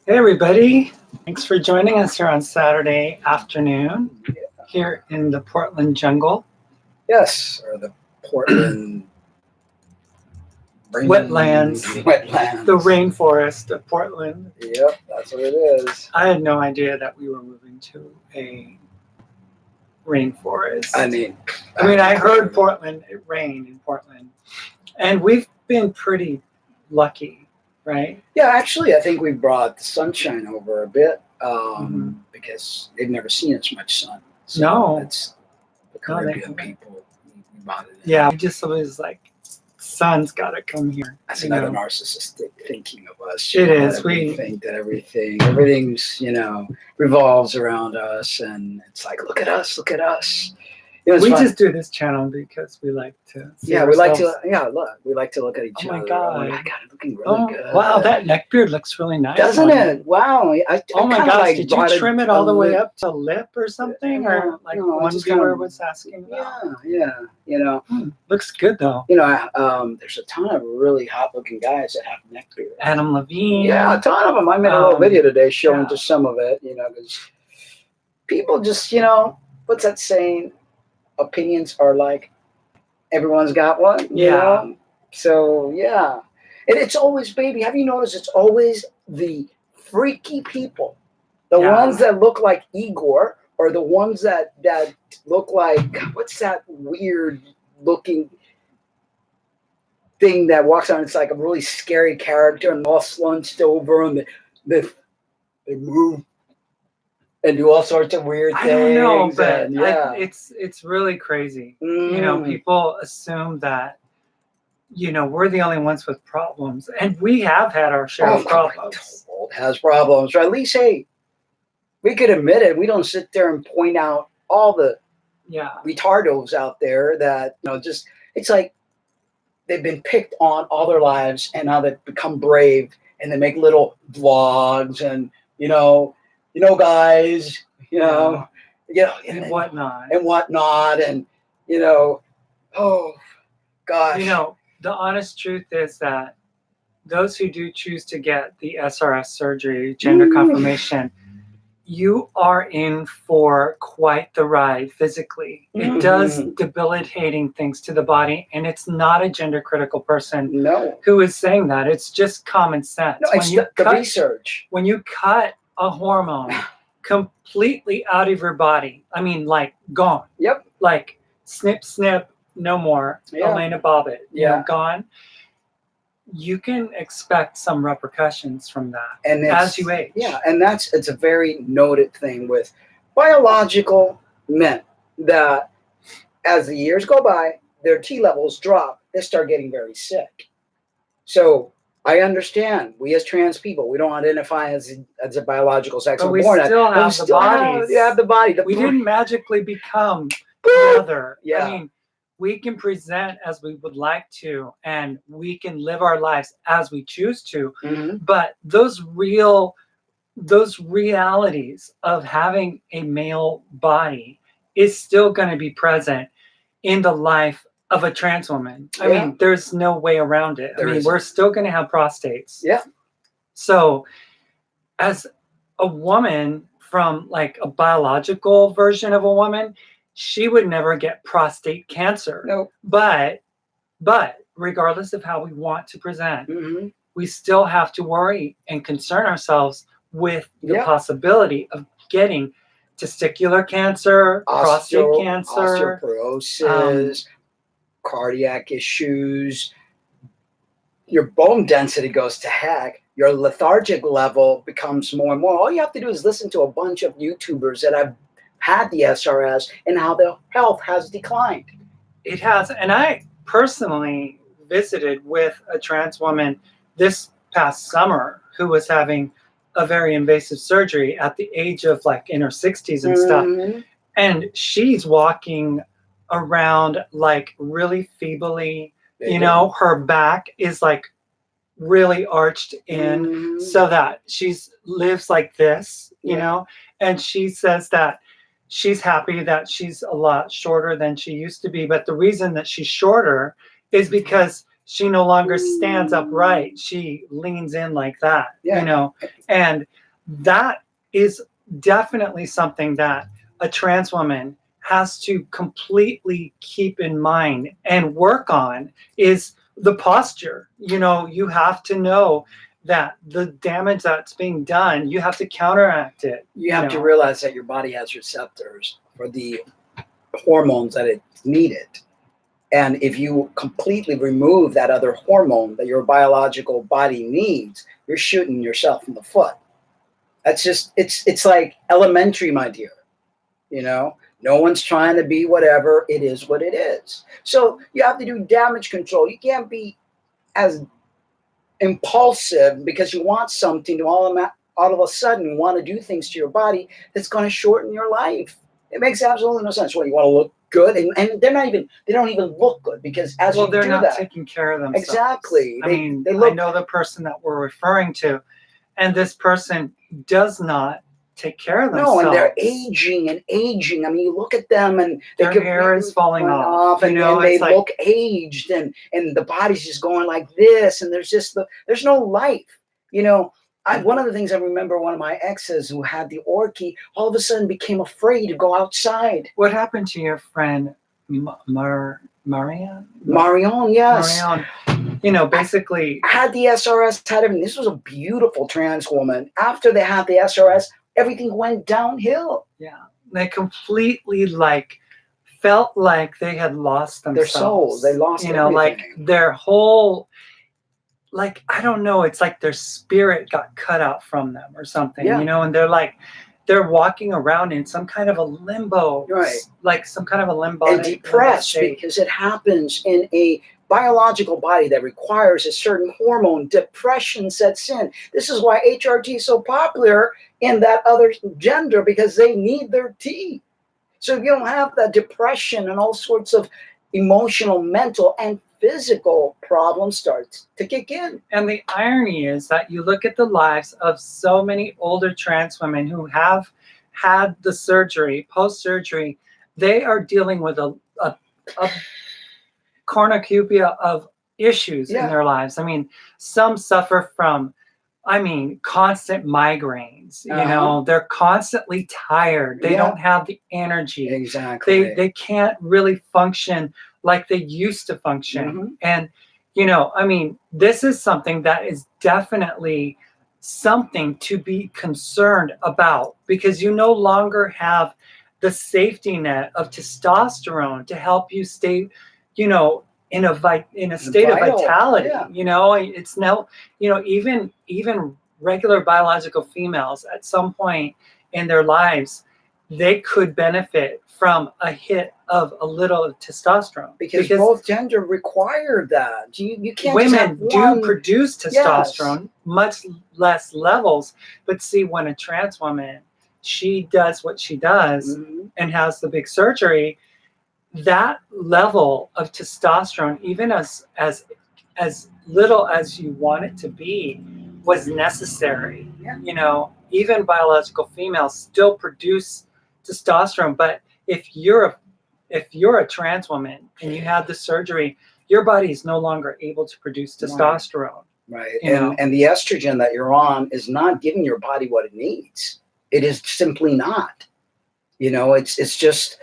Hey everybody, thanks for joining us here on Saturday afternoon here in the Portland jungle. Yes, or the Portland Wetlands, wetlands. the rainforest of Portland. Yep, that's what it is. I had no idea that we were moving to a rainforest. I heard Portland, it rained in Portland, and we've been pretty lucky, right? Yeah, actually, I think we brought the sunshine over a bit because they've never seen as much sun. So No. It's the Caribbean people. We brought it in. Yeah, we just was like, sun's got to come here. That's another narcissistic thinking of us. It is. We think that everything's, revolves around us, and it's like, look at us, look at us. We just do this channel because we like to. We like to look at each other. Oh my god! Oh my god, looking really good. Wow, that neck beard looks really nice, doesn't it? Wow. Oh my gosh, did you trim it all the way up to lip or something, or like one viewer was asking? Yeah. Looks good though. There's a ton of really hot-looking guys that have neck beards. Adam Levine. Yeah, a ton of them. I made a little video today showing just some of it. Because people just, what's that saying? Opinions are like everyone's got one. You know? So yeah, and it's always, baby. Have you noticed? It's always the freaky people, the ones that look like Igor, or the ones that look like, what's that weird looking thing that walks on? It's like a really scary character and all slunched over, and they move and do all sorts of weird things. I don't know, but it's really crazy. People assume that we're the only ones with problems, and we have had our share of problems. The world has problems, or at least, hey, we could admit it. We don't sit there and point out all the retardos out there that it's like they've been picked on all their lives, and now they've become brave, and they make little vlogs, and guys, and whatnot, and oh gosh. The honest truth is that those who do choose to get the SRS surgery, gender confirmation, you are in for quite the ride physically. It does debilitating things to the body, and it's not a gender critical person who is saying that. It's just common sense. No, it's the research. When you cut a hormone completely out of your body, I mean, like gone. Yep. Like snip, snip, no more. Elena Bobbitt, gone. You can expect some repercussions from that as you age. Yeah, and it's a very noted thing with biological men that as the years go by, their T levels drop, they start getting very sick. So I understand. We as trans people, we don't identify as a biological sex. But we still have the bodies. We have the body. We didn't magically become the other. Yeah. I mean, we can present as we would like to, and we can live our lives as we choose to. But those realities of having a male body is still going to be present in the life of a trans woman. I mean, there's no way around it. We're still going to have prostates. Yeah. So as a woman, from like a biological version of a woman, she would never get prostate cancer. No. But regardless of how we want to present, we still have to worry and concern ourselves with the possibility of getting testicular cancer, prostate cancer, osteoporosis, cardiac issues. Your bone density goes to heck. Your lethargic level becomes more and more. All you have to do is listen to a bunch of YouTubers that have had the SRS and how their health has declined. It has. And I personally visited with a trans woman this past summer who was having a very invasive surgery at the age of like in her 60s and stuff. And she's walking around like really feebly, her back is like really arched in so that she's lives like this, and she says that she's happy that she's a lot shorter than she used to be. But the reason that she's shorter is because she no longer stands upright. She leans in like that, you know, and that is definitely something that a trans woman has to completely keep in mind and work on is the posture. You know, you have to know that the damage that's being done, you have to counteract it. You have to realize that your body has receptors for the hormones that it needed. And if you completely remove that other hormone that your biological body needs, you're shooting yourself in the foot. That's just, it's like elementary, my dear. You know, no one's trying to be whatever. It is what it is. So you have to do damage control. You can't be as impulsive because you want something to all of a sudden want to do things to your body that's going to shorten your life. It makes absolutely no sense. Well, you want to look good, and they don't even look good because as you do that, they're not taking care of themselves. Exactly. I know the person that we're referring to, and this person does not take care of themselves. No, and they're aging and aging. I mean, you look at them and their hair is falling off, and they look aged, and the body's just going like this, and there's no life. You know, one of the things I remember, one of my exes who had the orchid, all of a sudden became afraid to go outside. What happened to your friend Marion? Marion, yes. Marion, you know, basically had the SRS, had everything. This was a beautiful trans woman. After they had the SRS, everything went downhill. Yeah, they completely felt like they had lost themselves. Their souls, they lost. You know, like their whole, I don't know. It's like their spirit got cut out from them or something. Yeah. You know, and they're walking around in some kind of a limbo, right? Like some kind of a limbo, and depressed because it happens in a biological body that requires a certain hormone. Depression sets in. This is why HRT is so popular in that other gender, because they need their T. So if you don't have that depression and all sorts of emotional, mental, and physical problems starts to kick in. And the irony is that you look at the lives of so many older trans women who have had the surgery, post-surgery, they are dealing with a cornucopia of issues in their lives. I mean, some suffer from, constant migraines. You know, they're constantly tired. They don't have the energy. Exactly. They can't really function like they used to function. And, you know, this is something that is definitely something to be concerned about, because you no longer have the safety net of testosterone to help you stay, you know, in a state of vitality. You know, it's now, you know, even regular biological females at some point in their lives, they could benefit from a hit of a little testosterone because both gender require that. You can't. Women do produce testosterone, much less levels. But see, when a trans woman, she does what she does and has the big surgery, that level of testosterone, even as little as you want it to be, was necessary. You know, even biological females still produce testosterone, but if you're a trans woman and you had the surgery, your body is no longer able to produce testosterone. Right. And the estrogen that you're on is not giving your body what it needs. It is simply not. You know, it's just,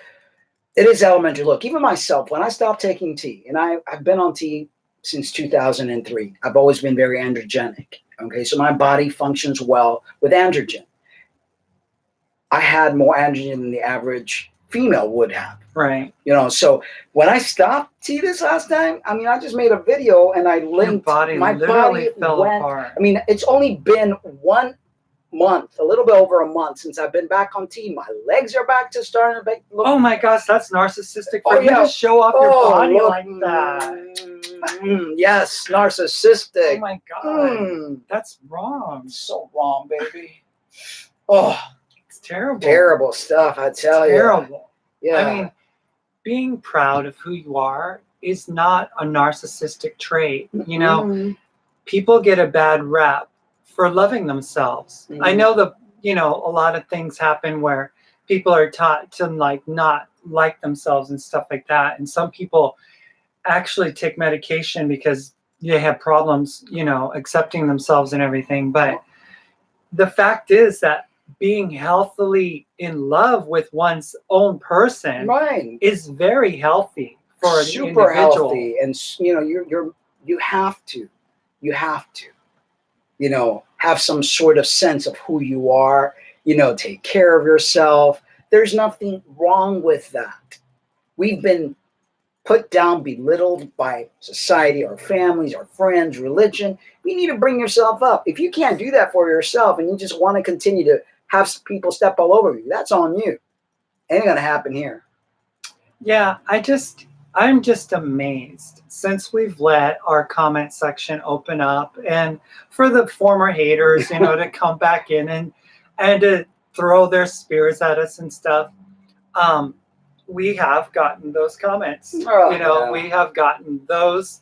it is elementary. Look, even myself, when I stopped taking T, and I've been on T since 2003, I've always been very androgenic. Okay, so my body functions well with androgen. I had more androgen than the average female would have. Right. You know, so when I stopped T this last time, I just made a video and I linked my body fell apart. It's only been 1 month, a little bit over a month since I've been back on T. My legs are back to starting to look. Oh my gosh, that's narcissistic for you to show off your body like that. Yes, narcissistic. Oh my God. That's wrong. So wrong, baby. Oh, it's terrible. Terrible stuff, I tell you. Terrible. Yeah. Being proud of who you are is not a narcissistic trait. You know, people get a bad rap for loving themselves. I know that, you know, a lot of things happen where people are taught to not like themselves and stuff like that. And some people actually take medication because they have problems, accepting themselves and everything. But the fact is that being healthily in love with one's own person Right. is very healthy for an Super individual. healthy. And you have to have some sort of sense of who you are, take care of yourself. There's nothing wrong with that. We've been put down, belittled by society, our families, our friends, religion. You need to bring yourself up. If you can't do that for yourself and you just want to continue to have people step all over you, that's on you. Ain't gonna happen here. Yeah, I'm just amazed since we've let our comment section open up, and for the former haters, to come back in and to throw their spears at us and stuff. We have gotten those comments. We have gotten those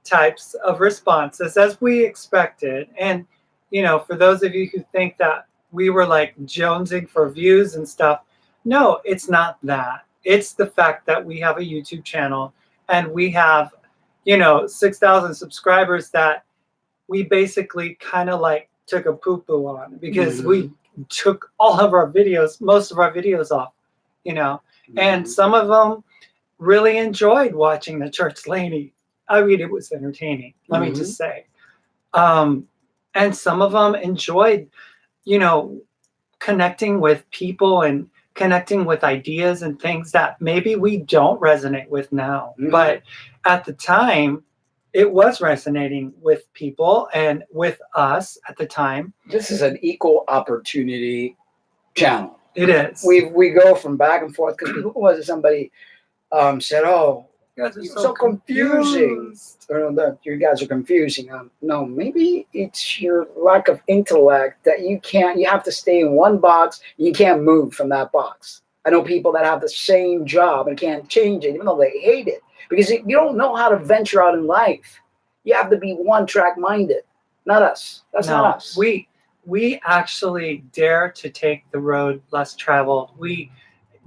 types of responses as we expected. And, for those of you who think that we were like jonesing for views and stuff, no, it's not that. It's the fact that we have a YouTube channel and we have, 6,000 subscribers that we basically kind of like took a poo-poo on because we took most of our videos off, and some of them really enjoyed watching the church lady. I mean, it was entertaining, let me just say. And some of them enjoyed, connecting with people and connecting with ideas and things that maybe we don't resonate with now. But at the time, it was resonating with people and with us at the time. This is an equal opportunity channel. It is. We go from back and forth because who was it? Somebody said, "Oh, you guys are so confusing." You guys are confusing. No, maybe it's your lack of intellect that you have to stay in one box. You can't move from that box. I know people that have the same job and can't change it, even though they hate it, because you don't know how to venture out in life. You have to be one-track minded. Not us. That's not us. We actually dare to take the road less traveled. We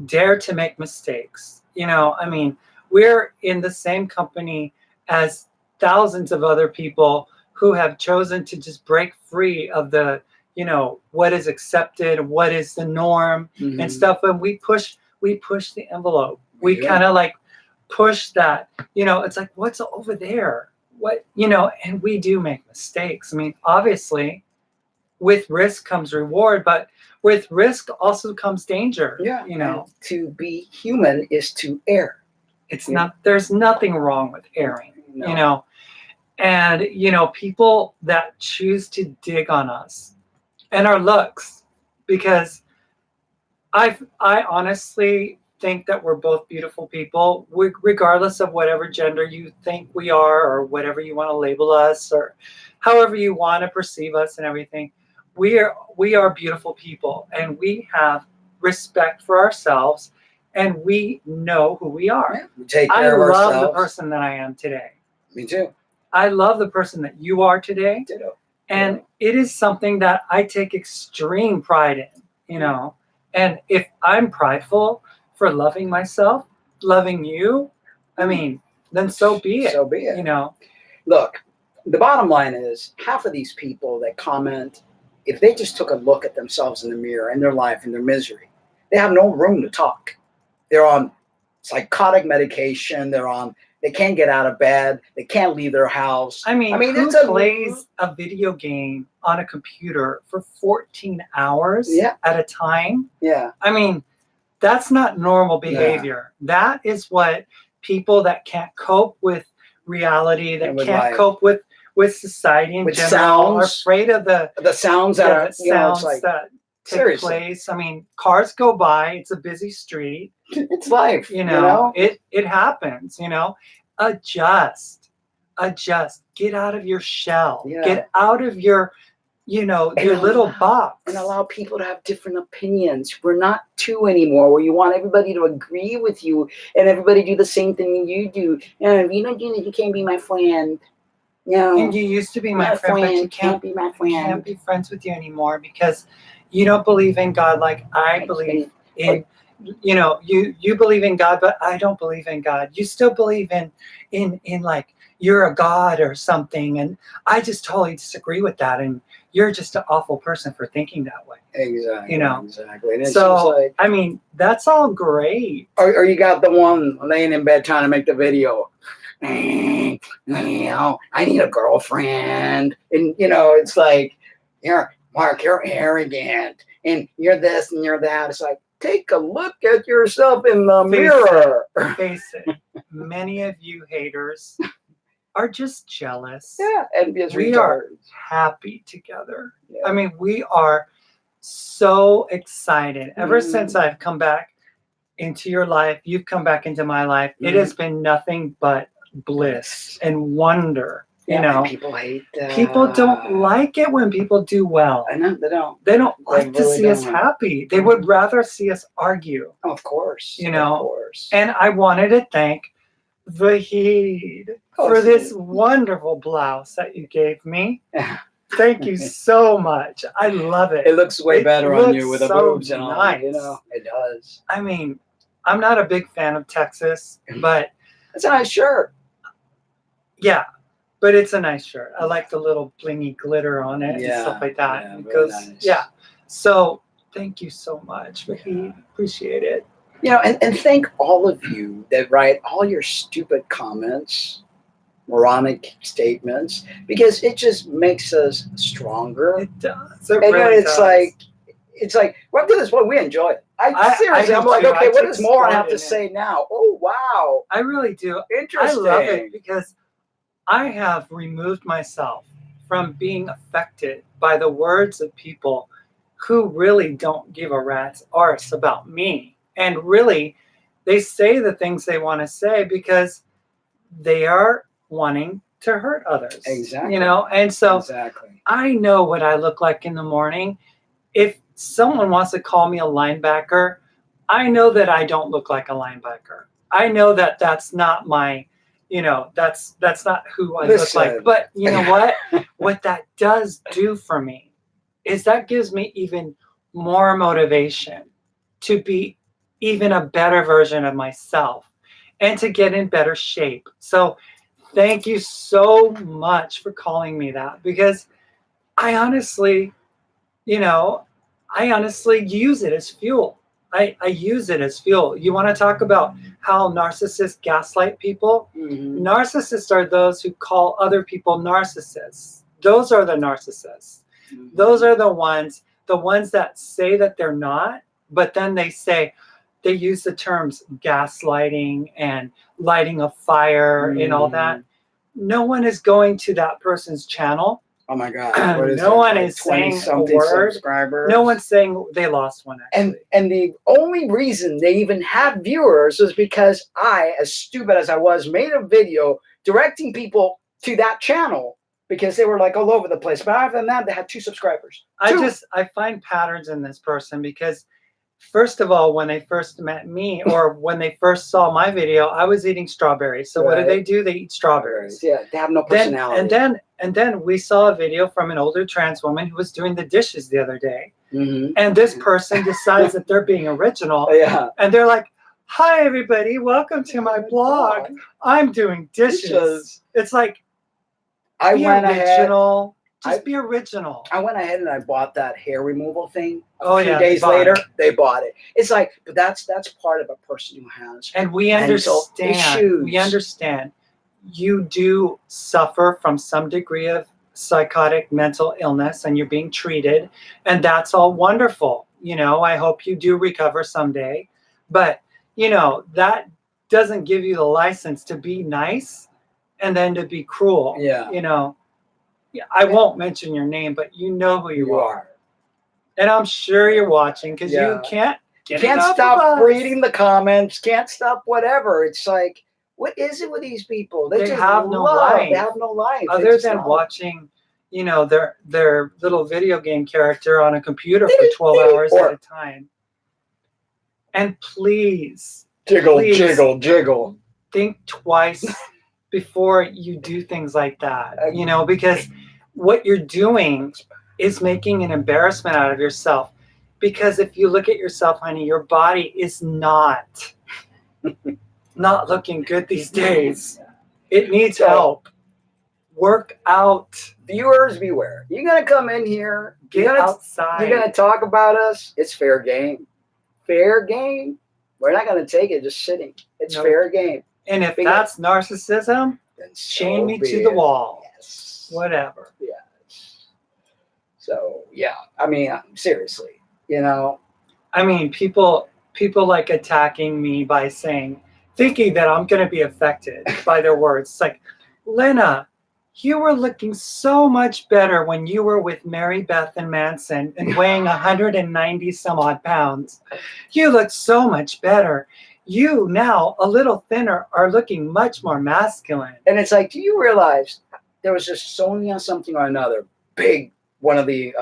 dare to make mistakes. We're in the same company as thousands of other people who have chosen to just break free of the, what is accepted, what is the norm and stuff. And we push the envelope. We kind of like push that, it's like, what's over there? What, and we do make mistakes. Obviously with risk comes reward, but with risk also comes danger. Yeah. And to be human is to err. There's nothing wrong with erring, and, people that choose to dig on us and our looks, because I honestly think that we're both beautiful people, regardless of whatever gender you think we are or whatever you want to label us or however you want to perceive us and everything. We are beautiful people, and we have respect for ourselves, and we know who we are. Yeah, we take care of ourselves. I love the person that I am today. Me too. I love the person that you are today. Ditto. And it is something that I take extreme pride in, And if I'm prideful for loving myself, loving you, then so be it. So be it. Look, the bottom line is half of these people that comment, if they just took a look at themselves in the mirror and their life and their misery, they have no room to talk. They're on psychotic medication. They can't get out of bed. They can't leave their house. Who plays a video game on a computer for 14 hours at a time? Yeah. That's not normal behavior. Yeah. That is what people that can't cope with reality, that can't cope with society in general, sounds, are afraid of the sounds that that take place. Cars go by. It's a busy street. It's life. It happens. Adjust. Get out of your shell. Yeah. Get out of your little box. And allow people to have different opinions. We're not two anymore, where you want everybody to agree with you and everybody do the same thing you do. And if you don't do that, you can't be my friend. And you used to be my friend, but you can't be my friend. Can't be friends with you anymore because you don't believe in God like I believe in you know, you believe in God, but I don't believe in God. You still believe in like you're a god or something, and I just totally disagree with that. And you're just an awful person for thinking that way. Exactly. You know. Exactly. And it's So just like, I mean, that's all great. or you got the one laying in bed trying to make the video. You know, I need a girlfriend, and you know, it's like, Mark, you're arrogant, and you're this and you're that. It's like, take a look at yourself in the mirror. Face it. Many of you haters are just jealous. Yeah, envious we retards. Are happy together. Yeah. I mean, we are so excited. Ever since I've come back into your life, you've come back into my life. It has been nothing but bliss and wonder. Yeah, you know, people hate that. People don't like it when people do well. I know they don't. They don't like They to really see us don't. happy. They would rather see us argue. Of course. You know. Of course. And I wanted to thank Vahid for this wonderful blouse that you gave me. Thank you so much. I love it. It looks way better on you with the boobs and all. Nice. You know, it does. I mean, I'm not a big fan of Texas, but it's a nice shirt. Yeah, but it's a nice shirt. I like the little blingy glitter on it and stuff like that. Yeah, it goes, nice. Yeah. So thank you so much, Vahid. Appreciate it. You know, and thank all of you that write all your stupid comments, moronic statements, because it just makes us stronger. It does. It really it's does. It's like, well, up to this point, we enjoy it. Seriously, I'm like, okay, what does more I have to say now? Oh, wow. I really do. Interesting. I love it because I have removed myself from being affected by the words of people who really don't give a rat's arse about me. And really, they say the things they want to say because they are wanting to hurt others. Exactly. You know, and so exactly. I know what I look like in the morning. If someone wants to call me a linebacker, I know that I don't look like a linebacker. I know that that's not my, that's not who I look like. But you know what? What that does do for me is that gives me even more motivation to be even a better version of myself and to get in better shape. So thank you so much for calling me that, because I honestly use it as fuel. I use it as fuel. You want to talk about how narcissists gaslight people? Mm-hmm. Narcissists are those who call other people narcissists. Those are the narcissists. Mm-hmm. Those are the ones that say that they're not, but then they use the terms gaslighting and lighting a fire and all that. No one is going to that person's channel. Oh my God! No one is saying a word. Subscribers. No one's saying they lost one. Actually. And the only reason they even have viewers is because I, as stupid as I was, made a video directing people to that channel because they were like all over the place. But other than that, they had 2 subscribers. I find patterns in this person because, first of all, when they first met me or when they first saw my video, I was eating strawberries. So what do? They eat strawberries. Yeah, they have no personality. And then we saw a video from an older trans woman who was doing the dishes the other day. Mm-hmm. And this person decides that they're being original. Yeah. And they're like, "Hi, everybody. Welcome to my blog. I'm doing dishes." It's like, be original. Just be original. I went ahead and I bought that hair removal thing. A few days later, they bought it. It's like, but that's part of a person who has. And we understand. We understand. You do suffer from some degree of psychotic mental illness, and you're being treated, and that's all wonderful. I hope you do recover someday. But that doesn't give you the license to be nice and then to be cruel. Yeah. I won't mention your name, but you know who you are. And I'm sure you're watching because you can't stop reading the comments, can't stop whatever. It's like, what is it with these people? They just have no life. They have no life. Other than watching, their little video game character on a computer for 12 hours at a time. And please, jiggle. Think twice before you do things like that, because what you're doing is making an embarrassment out of yourself. Because if you look at yourself, honey, your body is not looking good these days. It needs help. Work out. Viewers, beware. You're going to come in here. Get outside. You're going to talk about us. It's fair game. Fair game. We're not going to take it just sitting. It's fair game. And if that's narcissism, then chain me to the wall. Yes. Whatever. Yes. So, yeah. I mean, seriously, I mean, people like attacking me by thinking that I'm going to be affected by their words. It's like, Lynna, you were looking so much better when you were with Mary Beth and Manson and weighing 190 some odd pounds. You look so much better. You now, a little thinner, are looking much more masculine. And it's like, do you realize there was just Sonia something or another, big one of the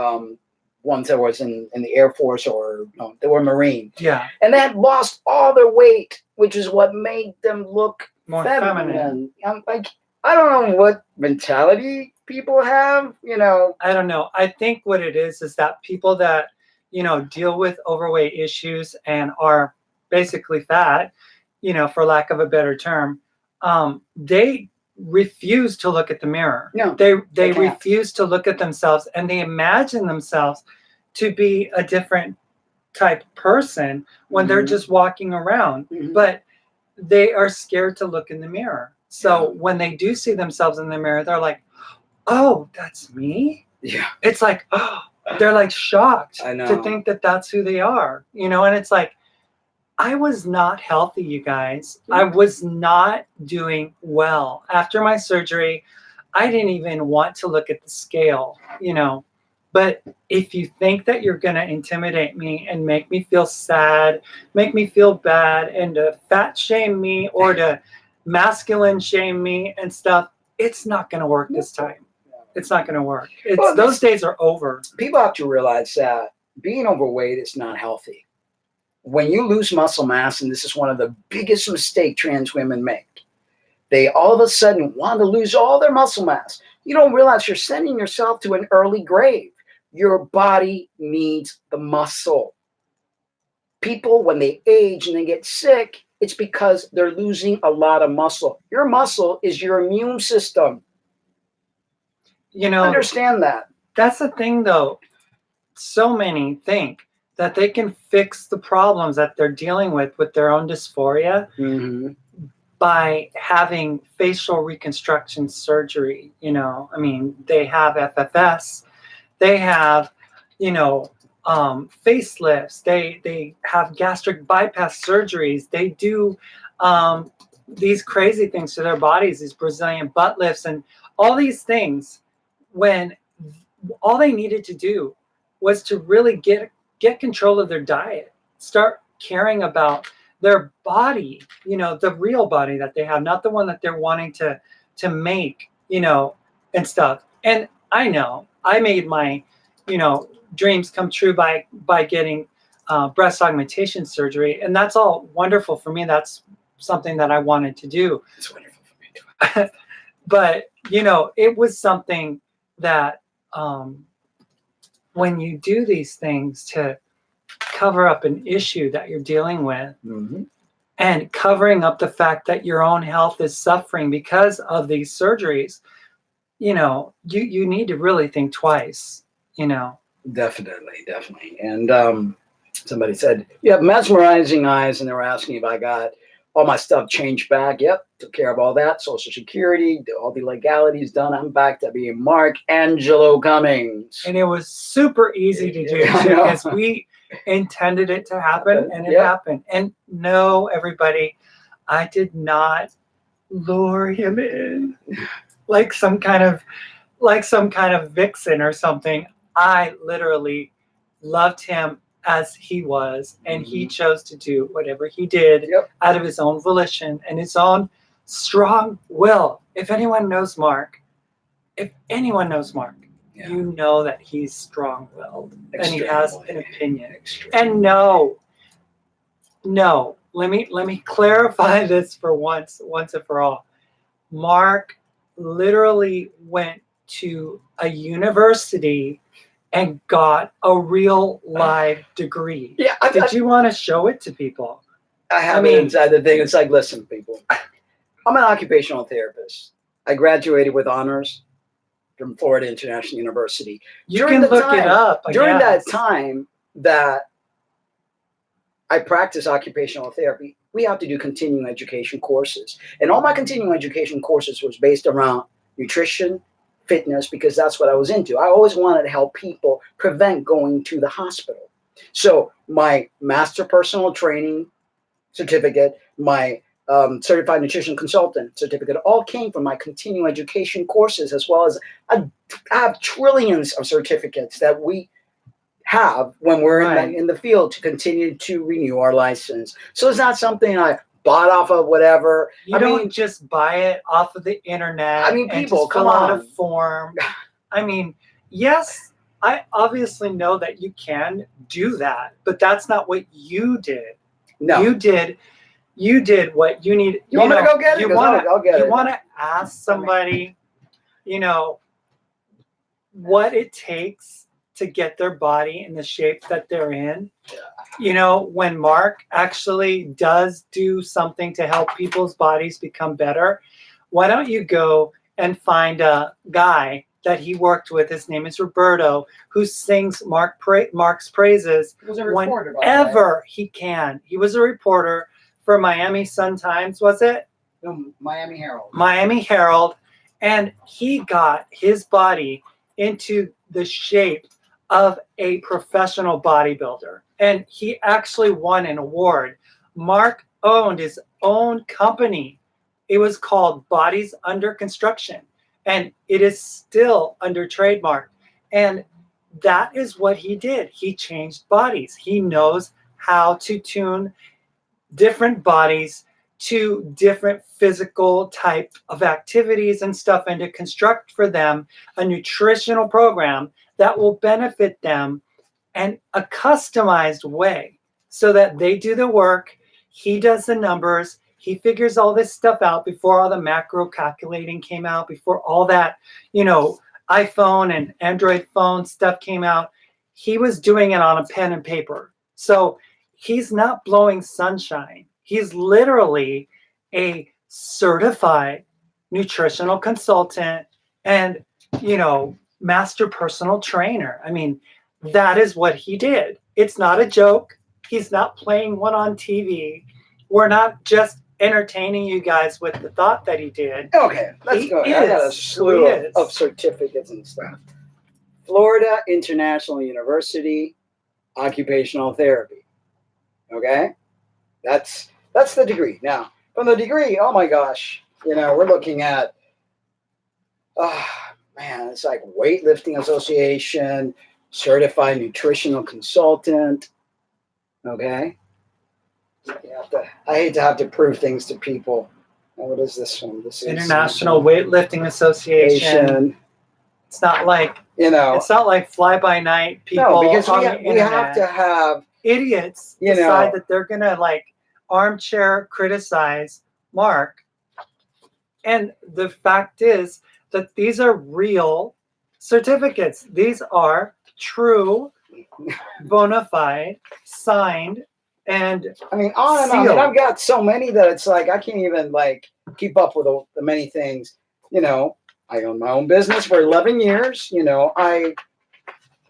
ones that was in the Air Force or they were Marine. Yeah. And they had lost all their weight, which is what made them look more feminine. I'm like, I don't know what mentality people have, I don't know. I think what it is that people that, deal with overweight issues and are basically fat, for lack of a better term, they refuse to look at the mirror. No, they refuse to look at themselves, and they imagine themselves to be a different type person when they're just walking around. But they are scared to look in the mirror. So when they do see themselves in the mirror, they're like, oh, that's me? Yeah. It's like, oh, they're like shocked to think that that's who they are, and it's like, I was not healthy, you guys. I was not doing well. After my surgery, I didn't even want to look at the scale, But if you think that you're going to intimidate me and make me feel sad, make me feel bad, and to fat shame me or to masculine shame me and stuff, it's not going to work this time. It's not going to work. Those days are over. People have to realize that being overweight is not healthy. When you lose muscle mass, and this is one of the biggest mistakes trans women make, they all of a sudden want to lose all their muscle mass. You don't realize you're sending yourself to an early grave. Your body needs the muscle. People, when they age and they get sick, it's because they're losing a lot of muscle. Your muscle is your immune system. Understand that. That's the thing, though. So many think that they can fix the problems that they're dealing with their own dysphoria by having facial reconstruction surgery. I mean, they have FFS, they have, facelifts, they have gastric bypass surgeries, they do these crazy things to their bodies, these Brazilian butt lifts and all these things, when all they needed to do was to really get control of their diet, start caring about their body, the real body that they have, not the one that they're wanting to make, and stuff. And I know I made my, dreams come true by getting breast augmentation surgery. And that's all wonderful for me. That's something that I wanted to do. It's wonderful for me too. But, it was something that when you do these things to cover up an issue that you're dealing with and covering up the fact that your own health is suffering because of these surgeries, you need to really think twice, Definitely. And somebody said, you have mesmerizing eyes, and they were asking if I got all my stuff changed back. Yep, took care of all that. Social Security, all the legalities done. I'm back to being Mark Angelo Cummings. And it was super easy to do because we intended it to happen, and it happened. And no, everybody, I did not lure him in like some kind of vixen or something. I literally loved him as he was, and he chose to do whatever he did out of his own volition and his own strong will. If anyone knows Mark, you know that he's strong-willed and he has an opinion. And no, let me clarify this for once and for all. Mark literally went to a university and got a real live degree. Yeah. Did you want to show it to people? I have it inside the thing. It's like, listen, people, I'm an occupational therapist. I graduated with honors from Florida International University. You can look it up. During that time that I practice occupational therapy, we have to do continuing education courses. And all my continuing education courses was based around nutrition, fitness, because that's what I was into. I always wanted to help people prevent going to the hospital. So my master personal training certificate, my certified nutrition consultant certificate, all came from my continuing education courses, as well as I have trillions of certificates that we have when we're in the field to continue to renew our license. So it's not something I bought off of whatever. You don't just buy it off of the internet. I mean, people, come on, a form. I mean, yes, I obviously know that you can do that, but that's not what you did. No, you did what you need. You want me to go get it? You want to ask somebody, what it takes to get their body in the shape that they're in. When Mark actually does do something to help people's bodies become better, why don't you go and find a guy that he worked with? His name is Roberto, who sings Mark's praises whenever he can. He was a reporter for Miami Sun-Times, was it? No, Miami Herald. Miami Herald. And he got his body into the shape of a professional bodybuilder. And he actually won an award. Mark owned his own company. It was called Bodies Under Construction. And it is still under trademark. And that is what he did. He changed bodies. He knows how to tune different bodies to different physical type of activities and stuff, and to construct for them a nutritional program that will benefit them in a customized way so that they do the work. He does the numbers. He figures all this stuff out before all the macro calculating came out, before all that, iPhone and Android phone stuff came out. He was doing it on a pen and paper. So he's not blowing sunshine. He's literally a certified nutritional consultant and, master personal trainer. I mean, that is what he did. It's not a joke. He's not playing one on TV. We're not just entertaining you guys with the thought that he did. Okay, let's go. I got a slew of certificates and stuff. Florida International University, occupational therapy. Okay, that's the degree. Now, from the degree, oh my gosh, we're looking at, it's like Weightlifting Association, certified nutritional consultant. Okay. I hate to have to prove things to people. What is this one? This is International Weightlifting Association. It's not like it's not like fly by night people. No, because we have to have idiots decide that they're gonna armchair criticize Mark. And the fact is that these are real certificates. These are true, bona fide, signed, and on and on. And I've got so many that it's like I can't even keep up with the many things. I own my own business for 11 years. I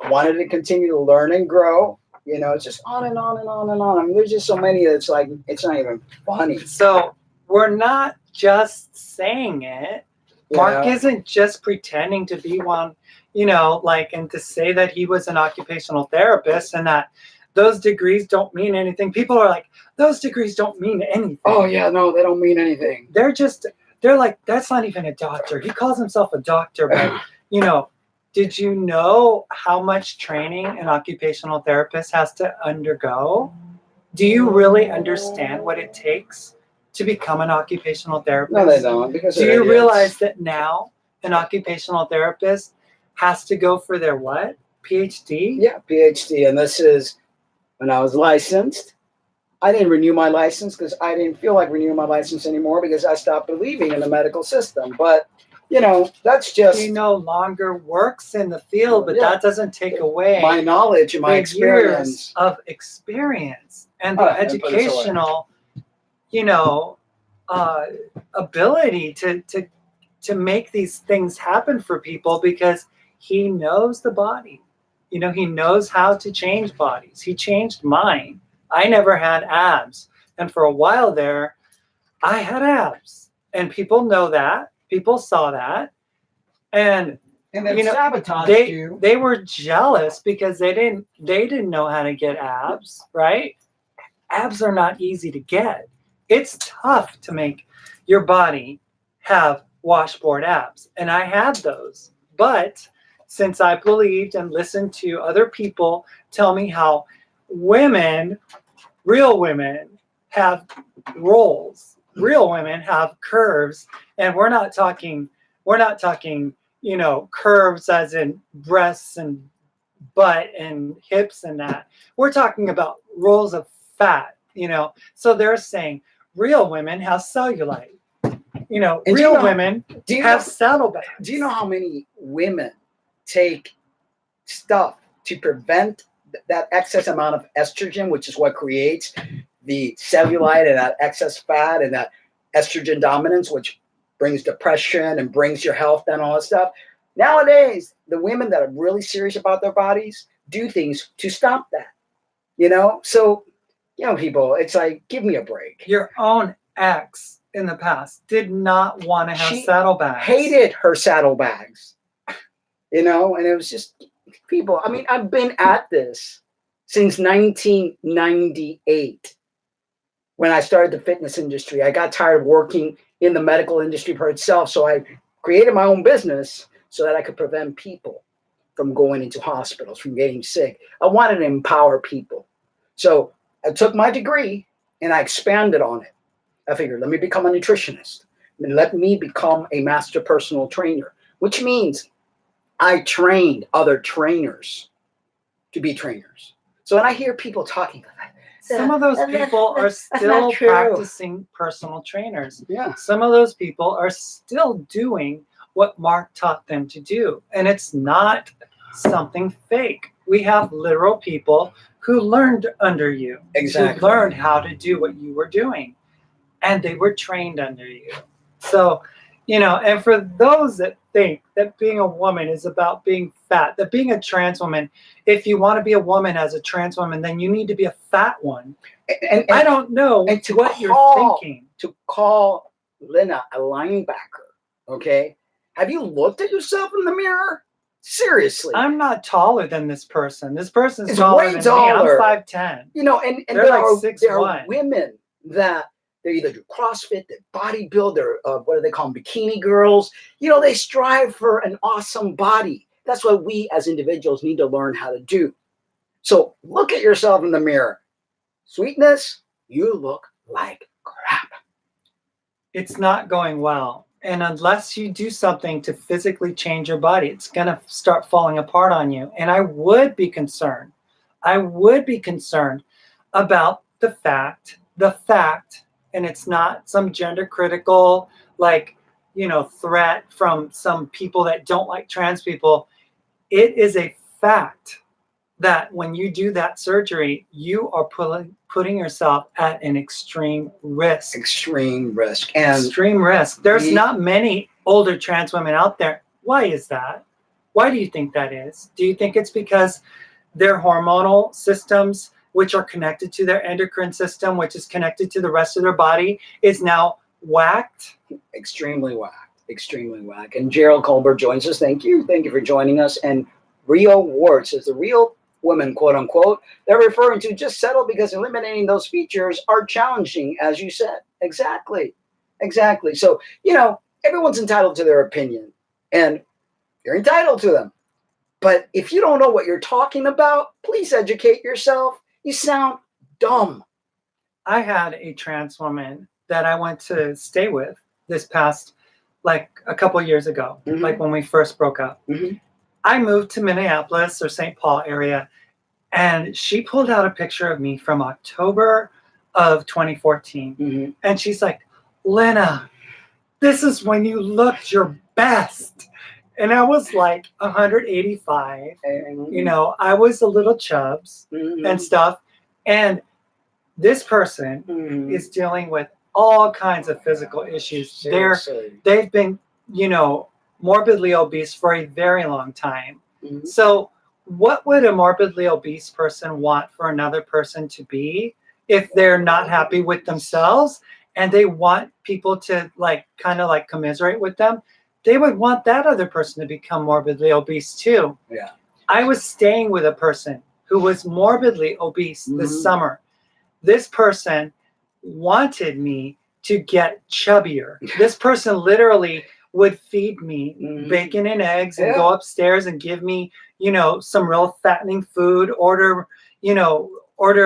wanted to continue to learn and grow. It's just on and on and on and on. I mean, there's just so many that's it's not even funny. So we're not just saying it. Mark isn't just pretending to be one, and to say that he was an occupational therapist and that those degrees don't mean anything. People are like, those degrees don't mean anything. Oh, yeah, no, they don't mean anything. They're like, that's not even a doctor. He calls himself a doctor, but, did you know how much training an occupational therapist has to undergo? Do you really understand what it takes to become an occupational therapist? No, they don't. Do you realize that now an occupational therapist has to go for their what? PhD? Yeah, PhD. And this is when I was licensed. I didn't renew my license because I didn't feel like renewing my license anymore because I stopped believing in the medical system. But that's just he no longer works in the field, but that doesn't take away my knowledge and my experience years of experience and the educational, ability to make these things happen for people, because he knows the body. He knows how to change bodies. He changed mine. I never had abs, and for a while there, I had abs, and people know that. People saw that, and then sabotaged you. They were jealous because they didn't know how to get abs, right? Abs are not easy to get. It's tough to make your body have washboard abs, and I had those. But since I believed and listened to other people tell me how women, real women, have rolls, real women have curves, and we're not talking curves as in breasts and butt and hips and that. We're talking about rolls of fat, So they're saying real women have cellulite. Real women have saddlebags. Do you know how many women take stuff to prevent that excess amount of estrogen, which is what creates the cellulite and that excess fat and that estrogen dominance, which brings depression and brings your health down, all that stuff? Nowadays, the women that are really serious about their bodies do things to stop that. So, people, it's like, give me a break. Your own ex in the past did not want to have saddlebags. Hated her saddlebags. And it was just people. I mean, I've been at this since 1998 when I started the fitness industry. I got tired of working in the medical industry for itself, so I created my own business so that I could prevent people from going into hospitals, from getting sick. I wanted to empower people. So I took my degree and I expanded on it. I figured, let me become a nutritionist. And let me become a master personal trainer, which means I trained other trainers to be trainers. So when I hear people talking about that, some of those people are still practicing personal trainers. Yeah. Some of those people are still doing what Mark taught them to do. And it's not something fake. We have literal people who learned under you. Exactly. Who learned how to do what you were doing. And they were trained under you. So, and for those that think that being a woman is about being fat, that being a trans woman, if you want to be a woman as a trans woman, then you need to be a fat one. And I don't know what you're thinking. To call Lynna a linebacker, okay? Have you looked at yourself in the mirror? Seriously. I'm not taller than this person. This person's taller than me. I'm 5'10". And they're like 6'1". There are women that they either do CrossFit, they bodybuild, they're, what do they call them, bikini girls. They strive for an awesome body. That's what we as individuals need to learn how to do. So look at yourself in the mirror. Sweetness, you look like crap. It's not going well. And unless you do something to physically change your body, it's going to start falling apart on you. And I would be concerned. About the fact, and it's not some gender critical, threat from some people that don't like trans people. It is a fact that when you do that surgery, you are putting yourself at an extreme risk. Extreme risk. There's not many older trans women out there. Why is that? Why do you think that is? Do you think it's because their hormonal systems, which are connected to their endocrine system, which is connected to the rest of their body, is now whacked? Extremely whacked. And Gerald Colbert joins us. Thank you for joining us. And Rio Ward says the real women, quote unquote, they're referring to just settle because eliminating those features are challenging, as you said. Exactly. So, everyone's entitled to their opinion, and you're entitled to them. But if you don't know what you're talking about, please educate yourself. You sound dumb. I had a trans woman that I went to stay with this past, a couple of years ago, when we first broke up. Mm-hmm. I moved to Minneapolis or St. Paul area, and she pulled out a picture of me from October of 2014. Mm-hmm. And she's like, Lynna, this is when you looked your best. And I was like 185. You know, I was a little chubs and stuff. And this person is dealing with all kinds of physical issues. They've been, you know, morbidly obese for a very long time. So what would a morbidly obese person want for another person to be if they're not happy with themselves and they want people to like kind of like commiserate with them? They would want that other person to become morbidly obese too. Yeah. I was staying with a person who was morbidly obese this summer. This person wanted me to get chubbier. This person literally would feed me bacon and eggs and go upstairs and give me, you know, some real fattening food, order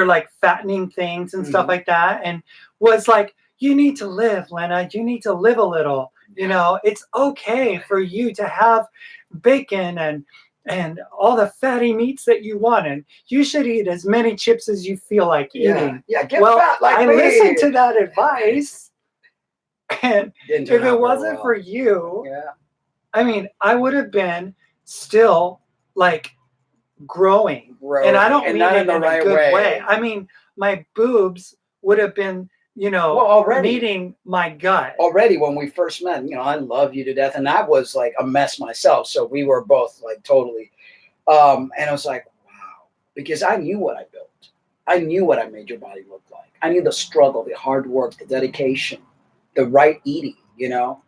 like fattening things and stuff like that. And was like, you need to live, Lynna. You need to live a little. You know, it's okay for you to have bacon and all the fatty meats that you want, and you should eat as many chips as you feel like eating. Yeah, get fat like I me. listened to that advice, and if it wasn't for you, I mean, I would have been still like growing. And I don't mean it in a good way. I mean, my boobs would have been, you know, meeting my gut. Already when we first met, you know, I love you to death. And I was like a mess myself. So we were both like totally. And I was like, wow, because I knew what I built. I knew what I made your body look like. I knew the struggle, the hard work, the dedication, the right eating, you know,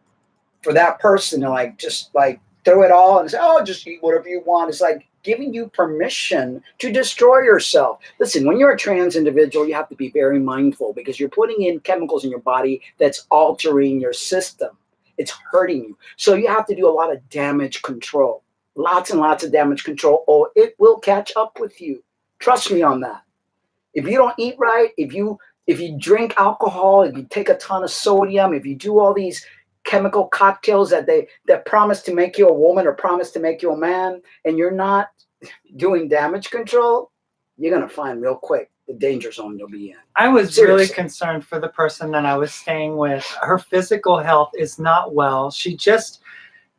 for that person to like, just like throw it all and say, oh, just eat whatever you want. It's like giving you permission to destroy yourself. Listen, when you're a trans individual, you have to be very mindful because you're putting in chemicals in your body that's altering your system. It's hurting you. So you have to do a lot of damage control, lots and lots of damage control, or it will catch up with you. Trust me on that. If you don't eat right, if you drink alcohol, if you take a ton of sodium, if you do all these chemical cocktails that promise to make you a woman or promise to make you a man, and you're not doing damage control, you're going to find real quick the danger zone you'll be in. I was really concerned for the person that I was staying with. Her physical health is not well. She just,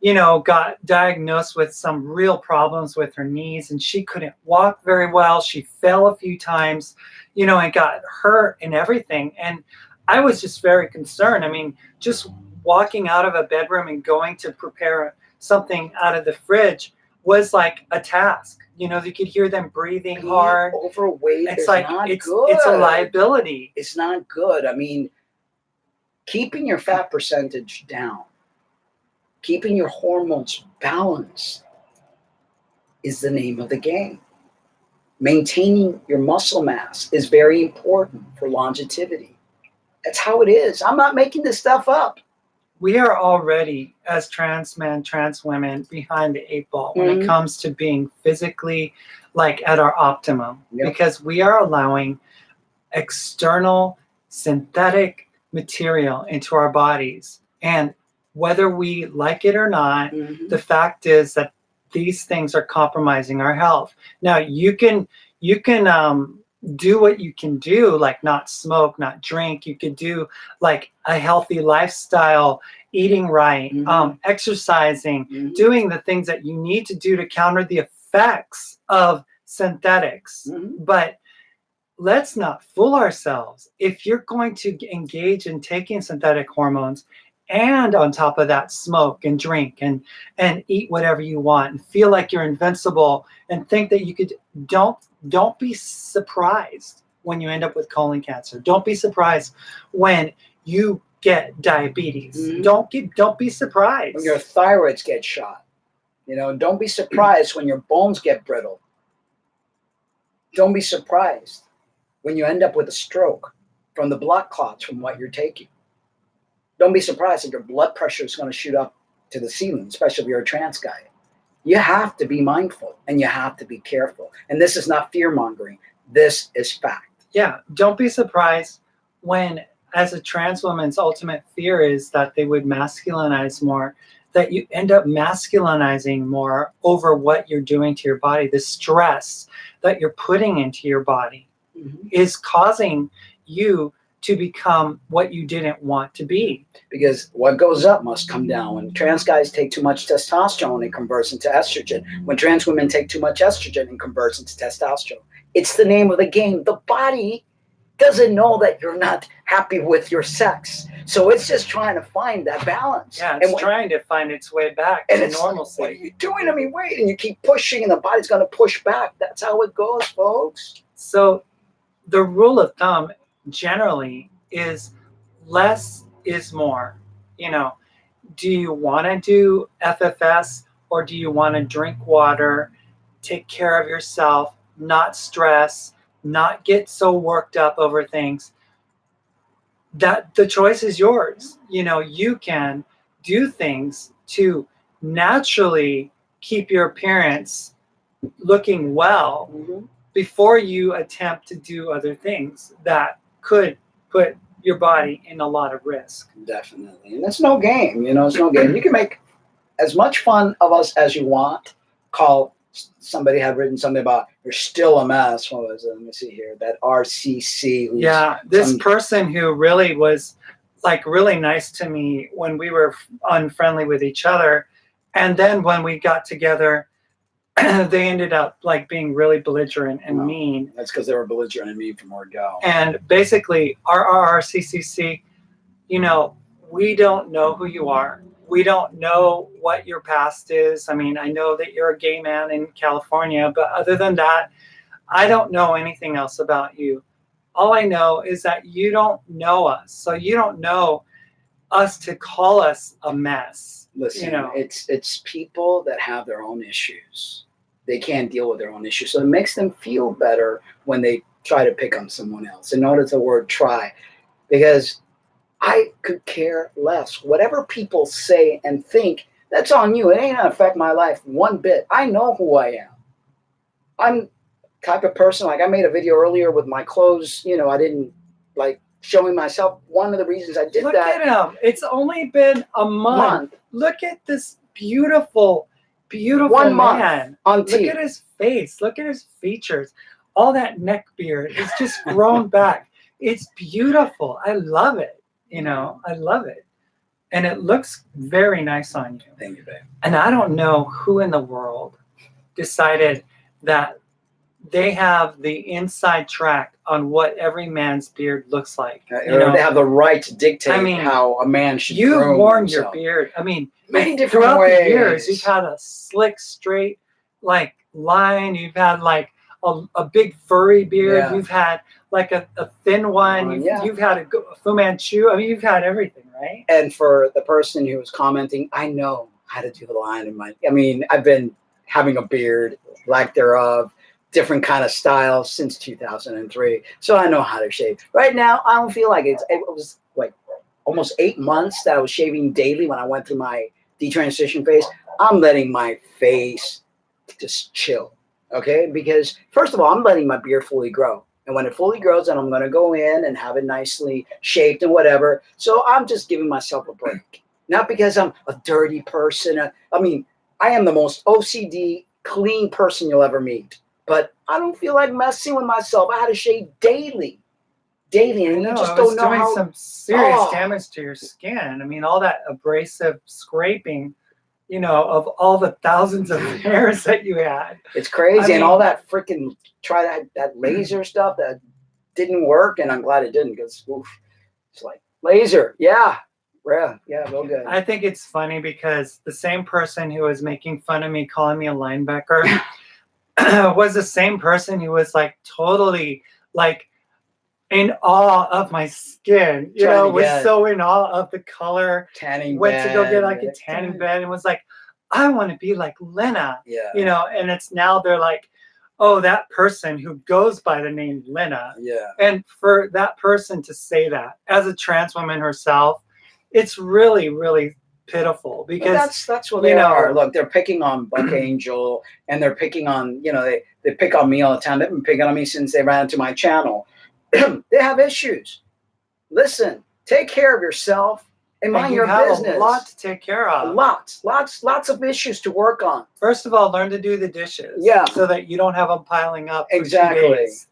you know, got diagnosed with some real problems with her knees, and she couldn't walk very well. She fell a few times, you know, and got hurt and everything. And I was just very concerned. I mean, just walking out of a bedroom and going to prepare something out of the fridge was like a task. You know, you could hear them breathing hard. Overweight. It's like it's a liability. It's not good. I mean, keeping your fat percentage down, keeping your hormones balanced is the name of the game. Maintaining your muscle mass is very important for longevity. That's how it is. I'm not making this stuff up. We are already, as trans men, trans women, behind the 8 ball when it comes to being physically like at our optimum, because we are allowing external synthetic material into our bodies. And whether we like it or not, the fact is that these things are compromising our health. Now you can do what you can do, like not smoke, not drink. You could do like a healthy lifestyle, eating right, exercising, doing the things that you need to do to counter the effects of synthetics. But let's not fool ourselves. If you're going to engage in taking synthetic hormones and on top of that smoke and drink and eat whatever you want and feel like you're invincible and think that you could, don't be surprised when you end up with colon cancer. Don't be surprised when you get diabetes. Don't be surprised when your thyroids get shot. You know, don't be surprised when your bones get brittle. Don't be surprised when you end up with a stroke from the blood clots from what you're taking. Don't be surprised that your blood pressure is going to shoot up to the ceiling, especially if you're a trans guy. You have to be mindful and you have to be careful. And this is not fear-mongering. This is fact. Yeah, don't be surprised when, as a trans woman's ultimate fear is that they would masculinize more, that you end up masculinizing more over what you're doing to your body. The stress that you're putting into your body is causing you to become what you didn't want to be. Because what goes up must come down. When trans guys take too much testosterone, it converts into estrogen. When trans women take too much estrogen, it converts into testosterone. It's the name of the game. The body doesn't know that you're not happy with your sex. So it's just trying to find that balance. Yeah, it's trying to find its way back to normalcy. What are you doing? I mean, wait, and you keep pushing and the body's going to push back. That's how it goes, folks. So the rule of thumb generally is less is more. You know, do you want to do FFS or do you want to drink water, take care of yourself, not stress, not get so worked up over things? That the choice is yours. You know, you can do things to naturally keep your appearance looking well before you attempt to do other things that could put your body in a lot of risk. Definitely. And it's no game, you know, it's no game. You can make as much fun of us as you want. Somebody had written something about you're still a mess. What was it? Let me see here. That RCC. Yeah, this person who really was like really nice to me when we were unfriendly with each other. And then when we got together, they ended up like being really belligerent and mean. That's because they were belligerent and mean from word go. And basically, RRRCCC, you know, we don't know who you are. We don't know what your past is. I mean, I know that you're a gay man in California, but other than that, I don't know anything else about you. All I know is that you don't know us. So you don't know us to call us a mess. Listen, you know? it's people that have their own issues. They can't deal with their own issues. So it makes them feel better when they try to pick on someone else. And notice the word try, because I could care less. Whatever people say and think, that's on you. It ain't gonna affect my life one bit. I know who I am. I'm type of person, like I made a video earlier with my clothes, you know, I didn't like showing myself. One of the reasons I did Look that. Look at him. It's only been a month. Look at this beautiful 1 month man. On Look at his face. Look at his features. All that neck beard is just grown back. It's beautiful. I love it. You know, I love it. And it looks very nice on you. Thank you, babe. And I don't know who in the world decided that they have the inside track on what every man's beard looks like. You know, they have the right to dictate how a man should groom You've worn himself. your beard. I mean, many different throughout ways. the years, you've had a slick, straight, like line. You've had like a big furry beard. Yeah. You've had like a thin one. You've had a Fu Manchu. I mean, you've had everything, right? And for the person who was commenting, I know how to do the line in my. I mean, I've been having a beard, lack thereof, different kind of styles since 2003. So I know how to shave. Right now, I don't feel like it was like almost 8 months that I was shaving daily when I went through my detransition phase. I'm letting my face just chill, okay? Because first of all, I'm letting my beard fully grow. And when it fully grows, then I'm going to go in and have it nicely shaped and whatever. So I'm just giving myself a break. Not because I'm a dirty person. I mean, I am the most OCD, clean person you'll ever meet. But I don't feel like messing with myself. I had to shave daily. And you just don't know doing how. Some serious damage to your skin. I mean, all that abrasive scraping, you know, of all the thousands of hairs that you had. It's crazy. And all that freaking that laser stuff that didn't work. And I'm glad it didn't, because it's like laser. Yeah, real good. I think it's funny because the same person who was making fun of me, calling me a linebacker, was the same person who was like totally like in awe of my skin, you know, was so in awe of the color. Went to go get like a tanning bed and was like, I want to be like Lynna, you know, and it's now they're like, oh, that person who goes by the name Lynna. Yeah. And for that person to say that as a trans woman herself, it's really, really pitiful, because that's what they are. Look, they're picking on Buck Angel, and they're picking on, you know, they pick on me all the time. They've been picking on me since they ran into my channel. They have issues. Listen, take care of yourself and mind your business. A lot to take care of. Lots of issues to work on. First of all, learn to do the dishes. Yeah. So that you don't have them piling up. Exactly. For 2 days.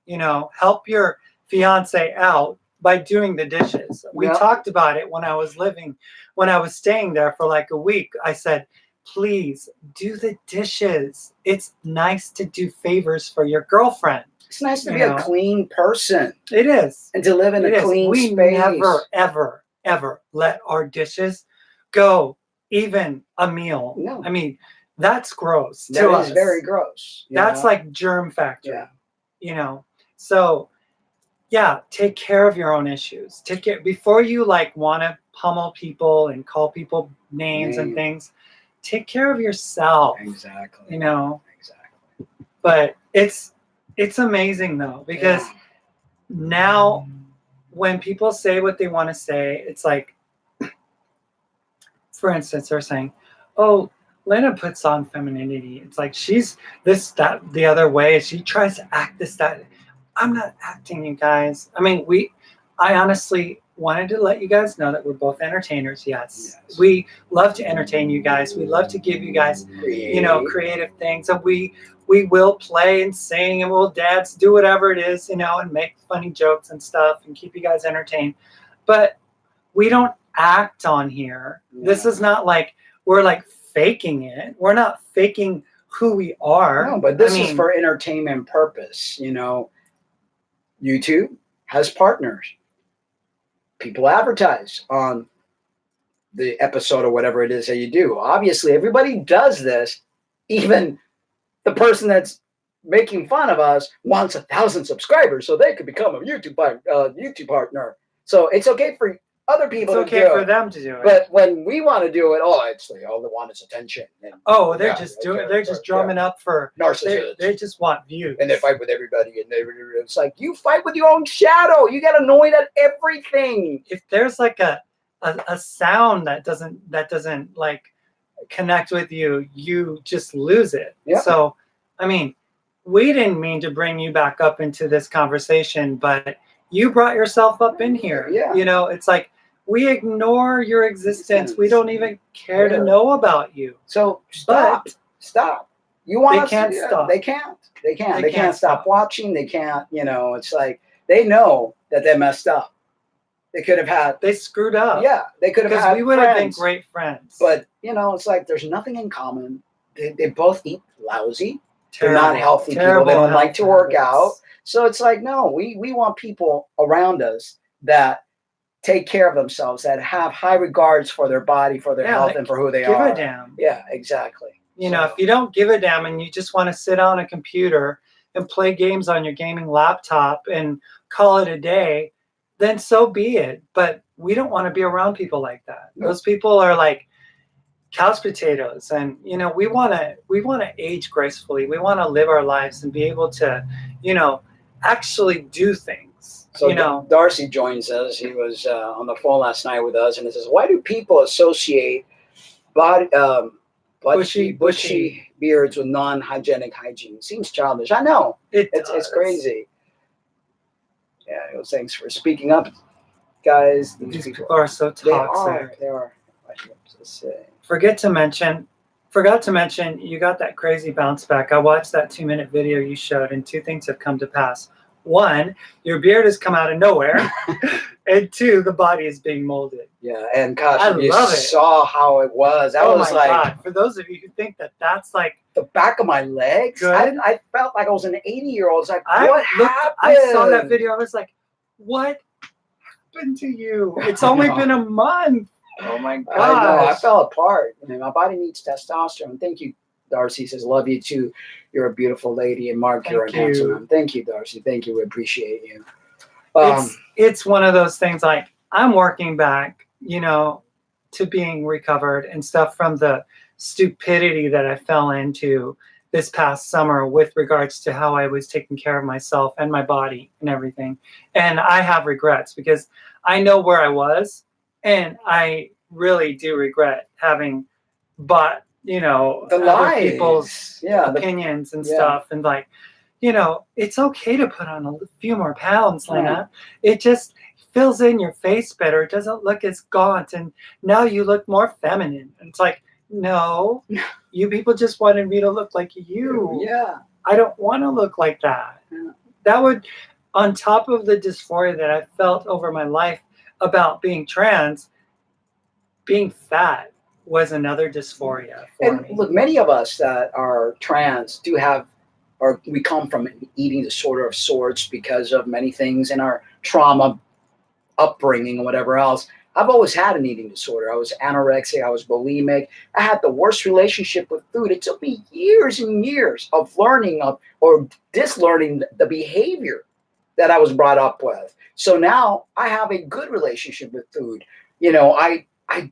You know, help your fiance out by doing the dishes. We talked about it when I was staying there for like a week. I said, please do the dishes. It's nice to do favors for your girlfriend. It's nice to be a clean person. It is. And to live in a clean space. We never, ever, ever let our dishes go even a meal. No. I mean, that's gross. That is very gross. That's like germ factory. Yeah. So yeah, take care of your own issues. Take care before you like want to pummel people and call people names and things. Take care of yourself. Exactly. Exactly. But it's amazing though, because now when people say what they want to say, it's like, for instance, they're saying, oh, Lynna puts on femininity. It's like she's this, that, the other way. She tries to act this, that. I'm not acting, you guys. I mean, I honestly wanted to let you guys know that we're both entertainers. Yes. We love to entertain you guys. We love to give you guys, creative things. And we will play and sing and we'll dance, do whatever it is, and make funny jokes and stuff and keep you guys entertained. But we don't act on here. Yeah. This is not like we're like faking it. We're not faking who we are. No, but this is for entertainment purpose. YouTube has partners. People advertise on the episode or whatever it is that you do. Obviously, everybody does this. Even the person that's making fun of us wants 1,000 subscribers so they could become a YouTube partner. So it's okay for other people to do it. It's okay for them to do it. But when we want to do it, all they want is attention. And, they're just doing it. They're just drumming up for narcissists. They just want views. And they fight with everybody. And it's like, you fight with your own shadow. You get annoyed at everything. If there's like a sound that doesn't like connect with you, you just lose it. Yep. So, I mean, we didn't mean to bring you back up into this conversation, but you brought yourself up in here. Yeah. It's like, we ignore your existence. We don't even care to know about you. So stop. You want they can't stop. They can't. They can't stop watching. They can't, it's like they know that they messed up. They could have had. They screwed up. Yeah. They could have had. Because we would have been great friends. But, it's like there's nothing in common. They both eat lousy. They're not healthy people. They don't like to work out. So it's like, no, we want people around us that take care of themselves, that have high regards for their body, for their health, and for who they are. Give a damn. Yeah, exactly. If you don't give a damn and you just want to sit on a computer and play games on your gaming laptop and call it a day, then so be it. But we don't want to be around people like that. No. Those people are like couch potatoes, and we want to age gracefully. We want to live our lives and be able to, actually do things. So Darcy joins us. He was on the phone last night with us, and he says, "Why do people associate bushy beards with non-hygienic hygiene? Seems childish." I know it's crazy. Yeah, thanks for speaking up, guys. These people are so toxic. They are. Forgot to mention, you got that crazy bounce back. I watched that 2-minute video you showed, and 2 things have come to pass. 1, your beard has come out of nowhere, and 2, the body is being molded. Yeah, and gosh, you saw how it was. That was like, God. For those of you who think that that's like the back of my legs, I felt like I was an 80-year-old. It's like, what happened? I saw that video. I was like, what happened to you? It's only been a month. Oh my God! I know. I fell apart. My body needs testosterone. Thank you, Darcy. Says, love you too. You're a beautiful lady. And Mark, you're a handsome man. Thank you, Darcy. Thank you. We appreciate you. It's one of those things like I'm working back, to being recovered and stuff from the stupidity that I fell into this past summer with regards to how I was taking care of myself and my body and everything. And I have regrets because I know where I was. And I really do regret having bought, other people's opinions and stuff. And like, it's okay to put on a few more pounds, Lynna. It just fills in your face better. It doesn't look as gaunt. And now you look more feminine. And it's like, no, you people just wanted me to look like you. Yeah. I don't want to look like that. Yeah. That would on top of the dysphoria that I felt over my life about being trans, being fat was another dysphoria for me. Look, many of us that are trans do have, or we come from an eating disorder of sorts because of many things in our trauma, upbringing, and whatever else. I've always had an eating disorder. I was anorexic. I was bulimic. I had the worst relationship with food. It took me years and years of learning or dislearning the behavior that I was brought up with. So now I have a good relationship with food. You know, I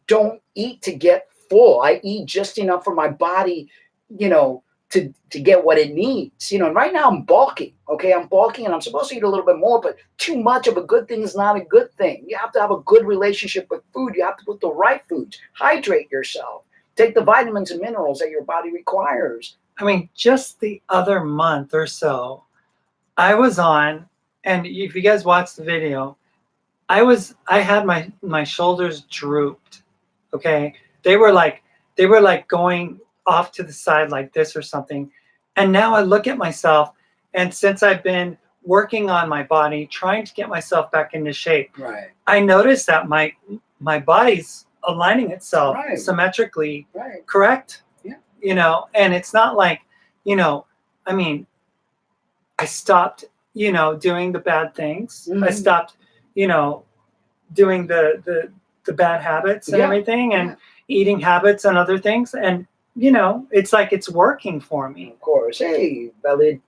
don't eat to get full. I eat just enough for my body, you know, to get what it needs. You know, and right now I'm bulking. Okay, I'm bulking and I'm supposed to eat a little bit more, but too much of a good thing is not a good thing. You have to have a good relationship with food. You have to put the right foods. Hydrate yourself. Take the vitamins and minerals that your body requires. I mean, just the other month or so, I was on, and if you guys watch the video, I had my shoulders drooped. Okay. They were like going off to the side like this or something. And now I look at myself, and since I've been working on my body, trying to get myself back into shape, Right. I noticed that my body's aligning itself symmetrically, correct? Yeah. You know, and it's not like, you know, I mean, I stopped, you know, doing the bad things. I stopped, you know, doing the bad habits and everything, and eating habits and other things. And, you know, it's like it's working for me. Of course. Hey, Valid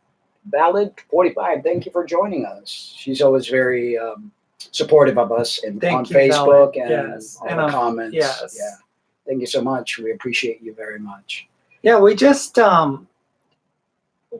45, thank you for joining us. She's always very supportive of us on Facebook and all the comments. Yes. Yeah. Thank you so much. We appreciate you very much. Yeah, we just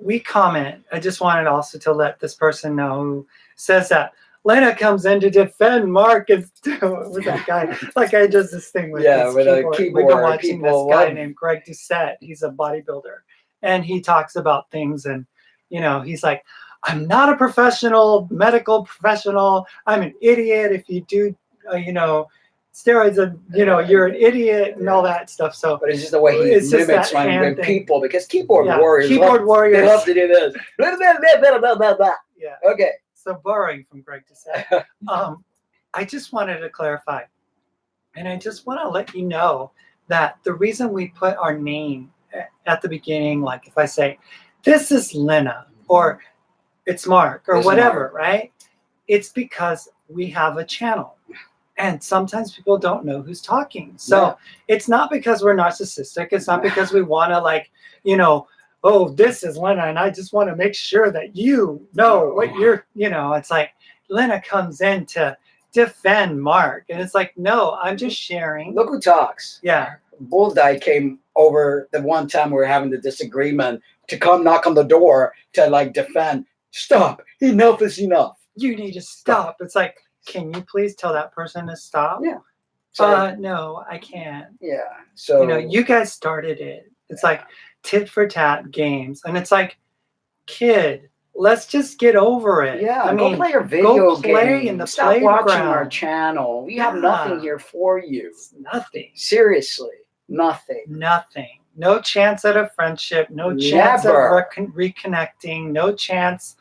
we comment. I just wanted also to let this person know who says that Lynna comes in to defend Mark. With that guy, like I just this thing with this with keyboard. a keyboard. We've been watching this guy named Greg Doucette. He's a bodybuilder, and he talks about things, and you know, he's like, I'm not a professional, medical professional. I'm an idiot. If you do, you know, steroids, and you know, you're an idiot and all that stuff. So, but it's just the way he mimics when people, because keyboard warriors, they love to do this. Yeah. Okay. So borrowing from Greg Doucette, I just wanted to clarify, and I just want to let you know that the reason we put our name at the beginning, like if I say, this is Lynna, or it's Mark, or whatever, right? It's because we have a channel. And sometimes people don't know who's talking. So it's not because we're narcissistic. It's not because we want to, like, you know, oh, this is Lynna, and I just want to make sure that you know what you're, you know, it's like Lynna comes in to defend Mark. And it's like, no, I'm just sharing. Look who talks. Yeah. Bull Guy came over the one time we were having the disagreement to come knock on the door to like defend. Stop. Enough is enough. You need to stop. It's like, can you please tell that person to stop? Yeah. No, I can't. Yeah. So, you know, you guys started it. It's like tit for tat games. And it's like, kid, let's just get over it. Yeah. I mean, go play your video play in the Stop playground. watching our channel. We have nothing here for you. It's nothing. Seriously. Nothing. Nothing. No chance at a friendship. No chance at reconnecting. No chance.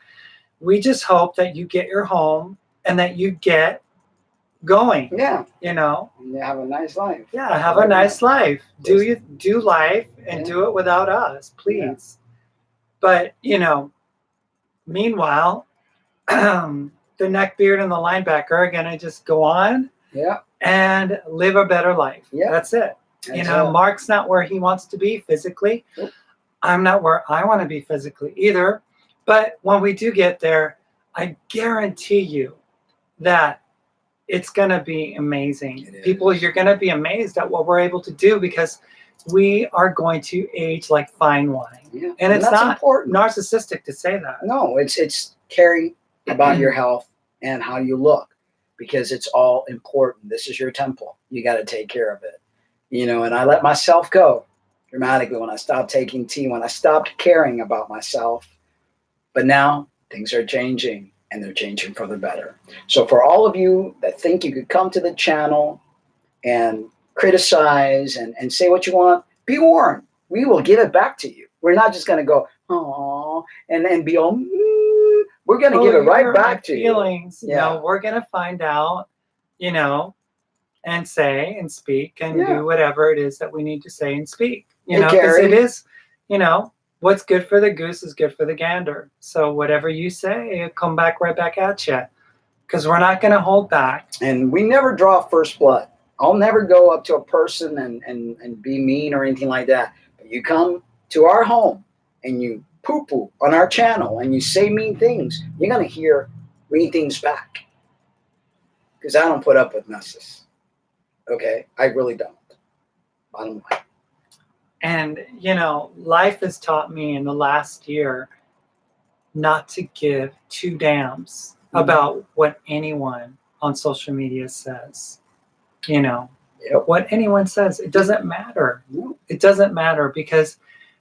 We just hope that you get your home and that you get going. Yeah. You know. And you have a nice life. Yeah, have a nice life. Do life and do it without us, please. Yeah. But, you know, meanwhile, the neckbeard and the linebacker are gonna just go on and live a better life. Yeah. That's it. You know, Mark's not where he wants to be physically. Nope. I'm not where I want to be physically either. But when we do get there, I guarantee you that it's going to be amazing. People, you're going to be amazed at what we're able to do because we are going to age like fine wine. Yeah. And it's not important. Narcissistic to say that. No, it's caring about your health and how you look because it's all important. This is your temple. You got to take care of it. You know, and I let myself go dramatically when I stopped taking tea, when I stopped caring about myself. But now things are changing, and they're changing for the better. So for all of you that think you could come to the channel and criticize and say what you want, be warned. We will give it back to you. We're not just going to go, oh, and be all, we're going to give it right back to feelings, you. You know, we're going to find out, you know, and say and speak and do whatever it is that we need to say and speak. You know, because it is, you know, what's good for the goose is good for the gander. So whatever you say, it'll come back right back at you. Because we're not going to hold back. And we never draw first blood. I'll never go up to a person and be mean or anything like that. But you come to our home and you poo-poo on our channel and you say mean things, you're going to hear mean things back. Because I don't put up with messes. Okay? I really don't. Bottom line. And, you know, life has taught me in the last year not to give two damns about what anyone on social media says. You know, what anyone says, it doesn't matter. It doesn't matter because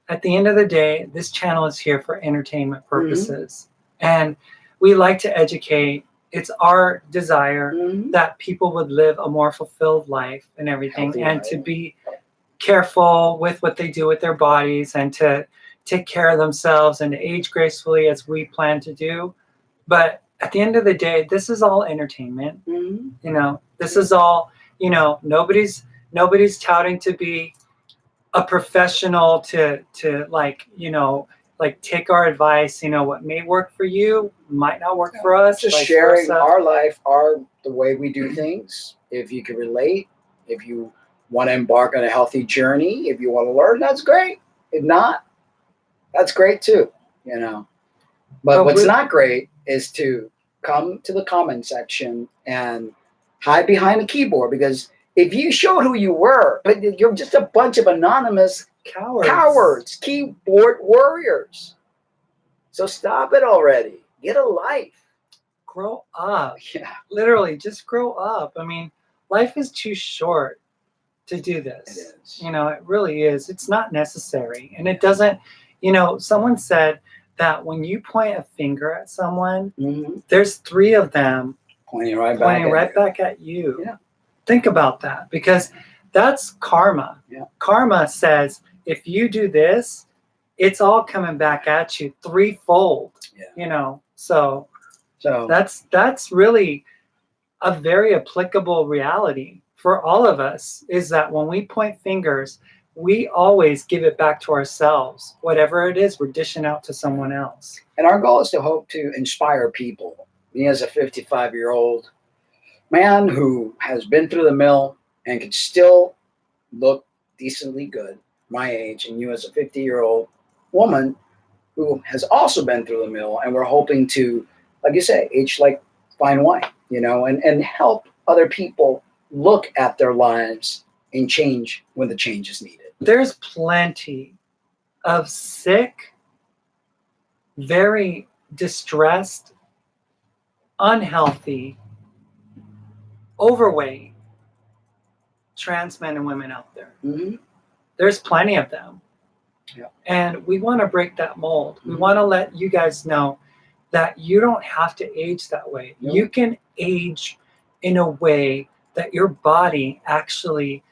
at the end of the day, this channel is here for entertainment purposes. And we like to educate. It's our desire that people would live a more fulfilled life and everything, to be careful with what they do with their bodies and to take care of themselves and to age gracefully as we plan to do. But at the end of the day, this is all entertainment. You know, this is all, you know, nobody's touting to be a professional to like, you know, like take our advice. You know, what may work for you might not work for us. Just sharing our life, the way we do things. If you can relate, if you want to embark on a healthy journey, if you want to learn, that's great. If not, that's great too, you know. But what's not great is to come to the comment section and hide behind a keyboard, because if you showed who you were, but you're just a bunch of anonymous cowards, keyboard warriors. So stop it already. Get a life. Grow up. Yeah. Literally, just grow up. I mean, life is too short to do this. It is. You know, it really is. It's not necessary. And it doesn't, you know, someone said that when you point a finger at someone, there's three of them pointing right back at you. Yeah. Think about that, because that's karma. Yeah. Karma says if you do this, it's all coming back at you threefold. Yeah. You know, so that's really a very applicable reality for all of us, is that when we point fingers, we always give it back to ourselves. Whatever it is, we're dishing out to someone else. And our goal is to hope to inspire people. Me as a 55-year-old man who has been through the mill and can still look decently good, my age, and you as a 50-year-old woman who has also been through the mill, and we're hoping to, like you say, age like fine wine, you know, and help other people look at their lives and change when the change is needed. There's plenty of sick, very distressed, unhealthy, overweight trans men and women out there. There's plenty of them. Yeah. And we want to break that mold. We want to let you guys know that you don't have to age that way. Nope. You can age in a way that your body actually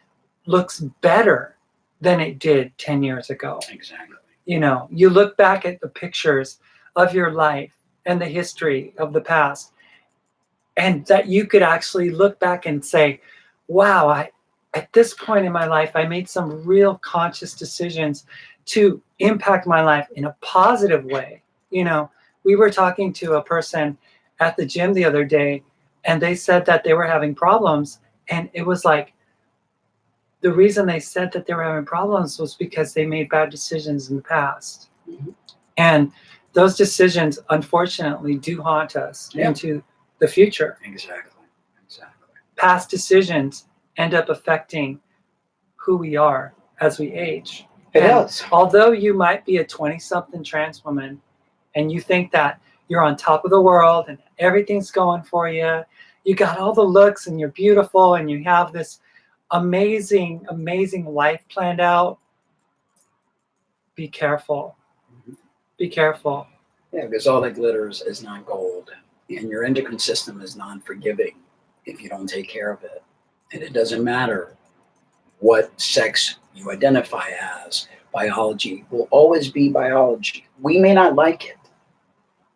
looks better than it did 10 years ago. Exactly. You know, you look back at the pictures of your life and the history of the past, and that you could actually look back and say, wow, at this point in my life, I made some real conscious decisions to impact my life in a positive way. You know, we were talking to a person at the gym the other day, and they said that they were having problems. And it was like, the reason they said that they were having problems was because they made bad decisions in the past. And those decisions, unfortunately, do haunt us into the future. Exactly. Past decisions end up affecting who we are as we age. It does. Although you might be a 20-something trans woman and you think that you're on top of the world and everything's going for you, you got all the looks and you're beautiful and you have this amazing, amazing life planned out, be careful. Be careful. Yeah, because all that glitters is not gold. And your endocrine system is non-forgiving if you don't take care of it. And it doesn't matter what sex you identify as. Biology will always be biology. We may not like it,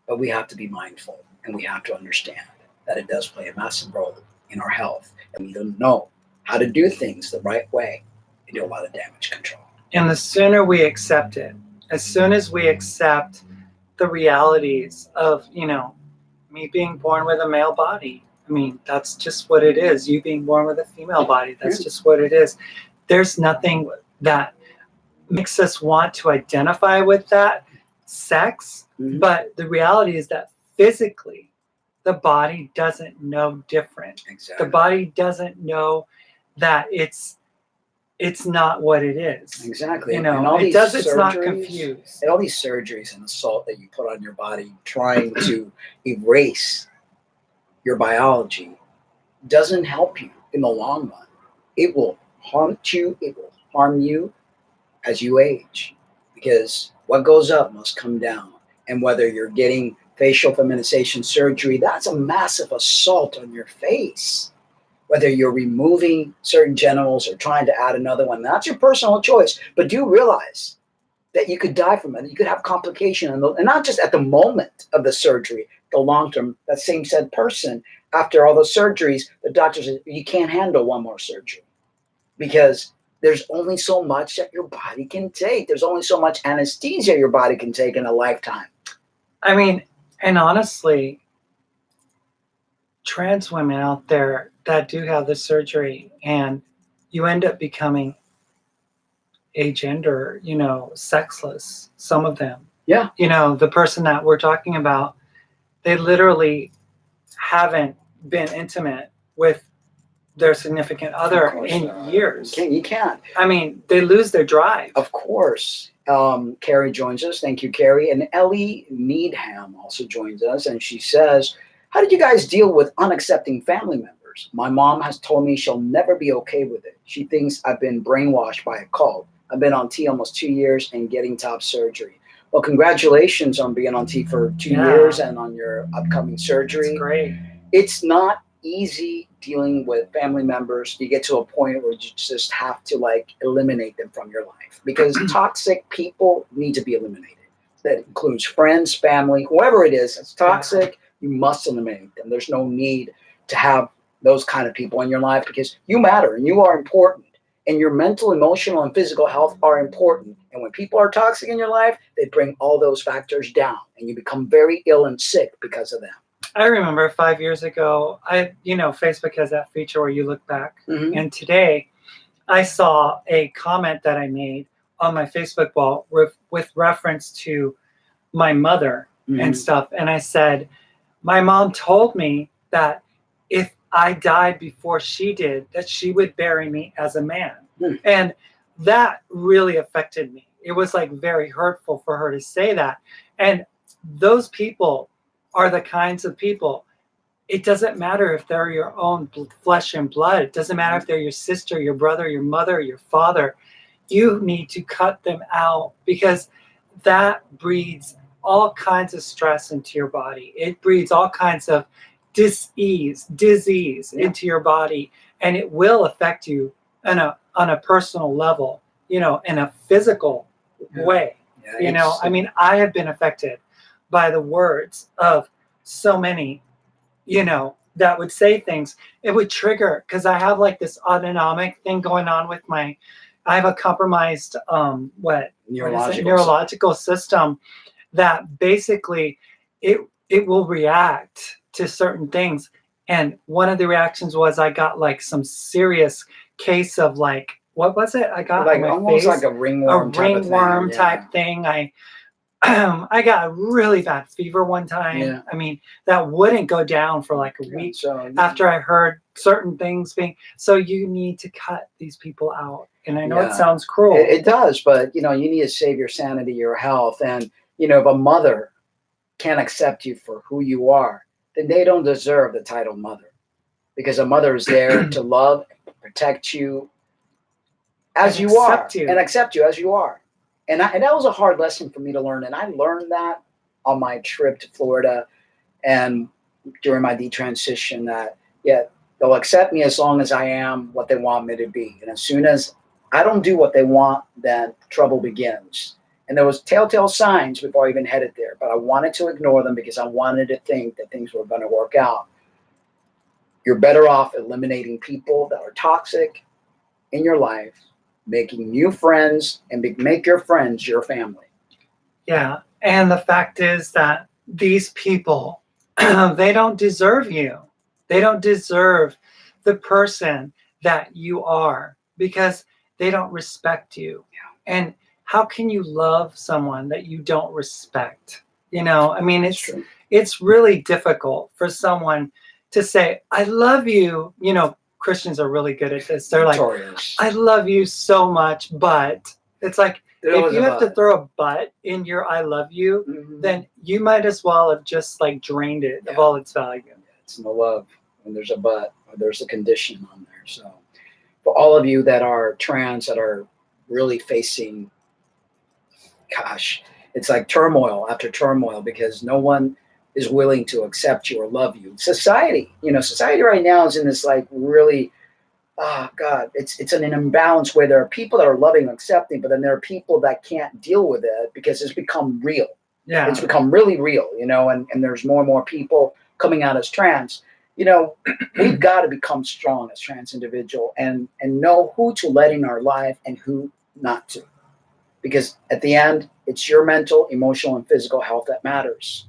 But we have to be mindful, and we have to understand that it does play a massive role in our health, and we don't know how to do things the right way and do a lot of damage control. And the sooner we accept it, as soon as we accept the realities of, me being born with a male body, I mean, that's just what it is. You being born with a female body, that's just what it is. There's nothing that makes us want to identify with that sex, but the reality is that physically, the body doesn't know different. Exactly. The body doesn't know that it's not what it is. Exactly. It's not confused. And all these surgeries and assault that you put on your body trying to erase your biology doesn't help you in the long run. It will haunt you. It will harm you as you age, because what goes up must come down. And whether you're getting facial feminization surgery, that's a massive assault on your face. Whether you're removing certain genitals or trying to add another one, that's your personal choice. But do realize that you could die from it. You could have complication, and not just at the moment of the surgery, the long term. That same said person, after all those surgeries, the doctor says, you can't handle one more surgery, because there's only so much that your body can take. There's only so much anesthesia your body can take in a lifetime. I mean, and honestly, trans women out there that do have the surgery, and you end up becoming agender, sexless, some of them. Yeah. The person that we're talking about, they literally haven't been intimate with their significant other in years. You can't. I mean, they lose their drive. Of course. Carrie joins us. Thank you, Carrie. And Ellie Needham also joins us, and she says, how did you guys deal with unaccepting family members? My mom has told me she'll never be okay with it. She thinks I've been brainwashed by a cult. I've been on T almost 2 years and getting top surgery. Well, congratulations on being on T for 2 years and on your upcoming surgery. It's great. It's not easy dealing with family members. You get to a point where you just have to eliminate them from your life, because toxic people need to be eliminated. That includes friends, family, whoever it is that's toxic. You must eliminate them. There's no need to have those kind of people in your life, because you matter and you are important, and your mental, emotional, and physical health are important. And when people are toxic in your life, they bring all those factors down, and you become very ill and sick because of them. I remember 5 years ago, Facebook has that feature where you look back. And today I saw a comment that I made on my Facebook wall with reference to my mother and stuff. And I said, my mom told me that if I died before she did, that she would bury me as a man. And that really affected me. It was very hurtful for her to say that. And those people are the kinds of people, it doesn't matter if they're your own flesh and blood. It doesn't matter if they're your sister, your brother, your mother, your father. You need to cut them out, because that breeds all kinds of stress into your body. It breeds all kinds of disease into your body, and it will affect you on a personal level, in a physical way. I mean, I have been affected by the words of so many, that would say things. It would trigger, because I have this autonomic thing going on with I have a compromised neurological system, that basically it will react to certain things. And one of the reactions was I got some serious case of what was it? I got almost like a ringworm type thing. I got a really bad fever one time. Yeah. I mean, that wouldn't go down for a week after I heard certain things being. So you need to cut these people out. And I know it sounds cruel. It does, but you need to save your sanity, your health. And if a mother can't accept you for who you are, then they don't deserve the title mother, because a mother is there to love, protect you as you are, and accept you as you are. And that was a hard lesson for me to learn. And I learned that on my trip to Florida and during my detransition, that, they'll accept me as long as I am what they want me to be. And as soon as I don't do what they want, then trouble begins. And there was telltale signs before I even headed there, but I wanted to ignore them because I wanted to think that things were going to work out. You're better off eliminating people that are toxic in your life, making new friends, and make your friends your family. Yeah. And the fact is that these people, they don't deserve you. They don't deserve the person that you are because they don't respect you. Yeah. And how can you love someone that you don't respect? You know, I mean, it's really difficult for someone to say, I love you. You know, Christians are really good at this. They're like, I love you so much, but it's like, if you have to throw a but in your I love you, then you might as well have just like drained it of all its value. It's no love when there's a but or there's a condition on there. So for all of you that are trans, that are really facing, gosh, it's like turmoil after turmoil because no one is willing to accept you or love you. Society, society right now is in this like really, oh God, it's an imbalance where there are people that are loving and accepting, but then there are people that can't deal with it because it's become real. Yeah. It's become really real, and there's more and more people coming out as trans. We've got to become strong as trans individual and know who to let in our life and who not to. Because at the end, it's your mental, emotional, and physical health that matters.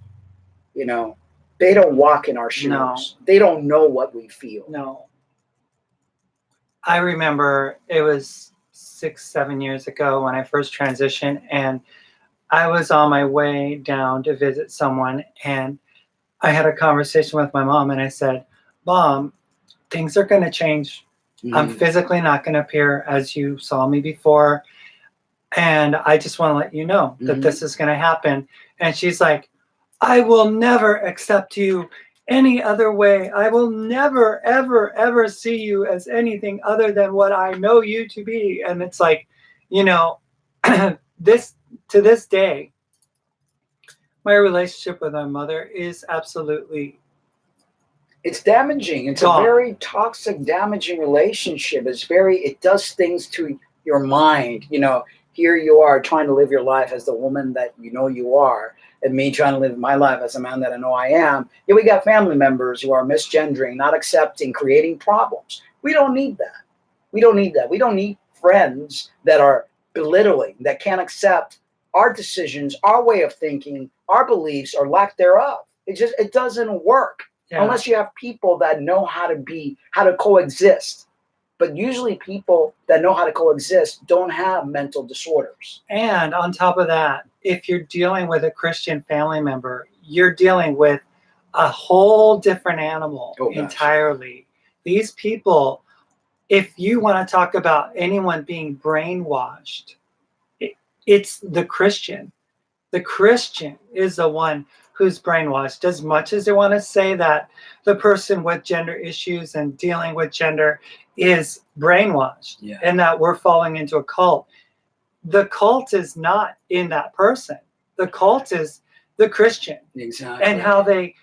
They don't walk in our shoes. No. They don't know what we feel. No. I remember it was 6-7 years ago when I first transitioned, and I was on my way down to visit someone, and I had a conversation with my mom, and I said, Mom, things are going to change. I'm physically not going to appear as you saw me before, and I just want to let you know that this is going to happen. And she's like, I will never accept you any other way. I will never, ever, ever see you as anything other than what I know you to be. And it's like, this to this day, my relationship with my mother is absolutely, it's damaging. It's a very toxic, damaging relationship. It does things to your mind. Here you are trying to live your life as the woman that you are, and me trying to live my life as a man that I know I am. We got family members who are misgendering, not accepting, creating problems. We don't need that. We don't need that. We don't need friends that are belittling, that can't accept our decisions, our way of thinking, our beliefs, or lack thereof. It doesn't work unless you have people that know how to coexist. But usually people that know how to coexist don't have mental disorders. And on top of that, if you're dealing with a Christian family member, you're dealing with a whole different animal entirely. These people, if you want to talk about anyone being brainwashed, it's the Christian. The Christian is the one who's brainwashed. As much as they want to say that the person with gender issues and dealing with gender is brainwashed and that we're falling into a cult, the cult is not in that person. The cult is the Christian. Exactly. And how they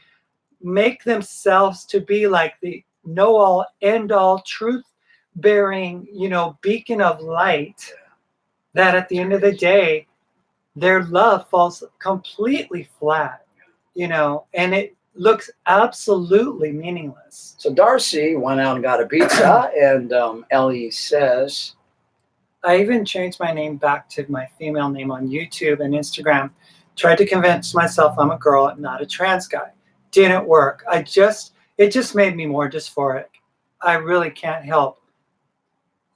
make themselves to be like the know-all, end-all, truth-bearing, beacon of light, that at the end of the day, their love falls completely flat, and it looks absolutely meaningless. So Darcy went out and got a pizza, and Ellie says, I even changed my name back to my female name on YouTube and Instagram. Tried to convince myself I'm a girl, not a trans guy. Didn't work. It just made me more dysphoric. I really can't help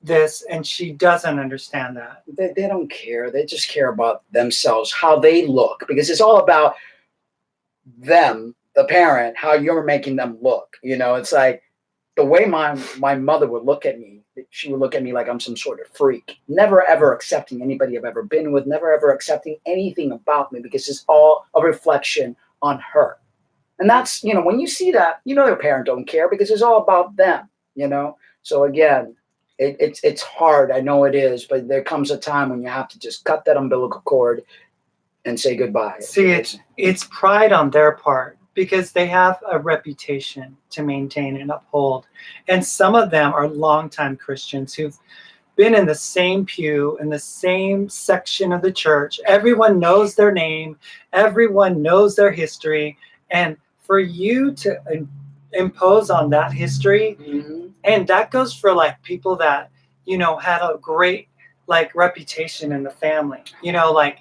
this, and she doesn't understand that. They don't care. They just care about themselves, how they look, because it's all about them, the parent, how you're making them look. It's like the way my mother would look at me. She would look at me like I'm some sort of freak, never ever accepting anybody I've ever been with, never ever accepting anything about me, because it's all a reflection on her. And that's, when you see that, their parent don't care because it's all about them, So again, it's hard. I know it is, but there comes a time when you have to just cut that umbilical cord and say goodbye. See, it's pride on their part because they have a reputation to maintain and uphold. And some of them are longtime Christians who've been in the same pew, in the same section of the church. Everyone knows their name. Everyone knows their history. And for you to impose on that history, and that goes for like people that, you know, had a great like reputation in the family, you know, like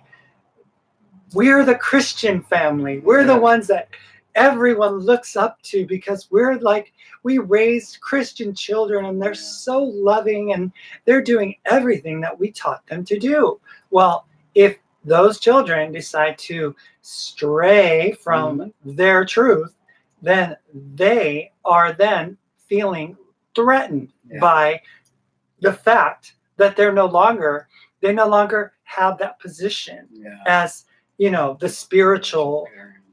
we're the Christian family. We're the ones that everyone looks up to because we're like, we raised Christian children and they're so loving and they're doing everything that we taught them to do. Well, if those children decide to stray from their truth, then they are then feeling threatened by the fact that they no longer have that position as, you know, the spiritual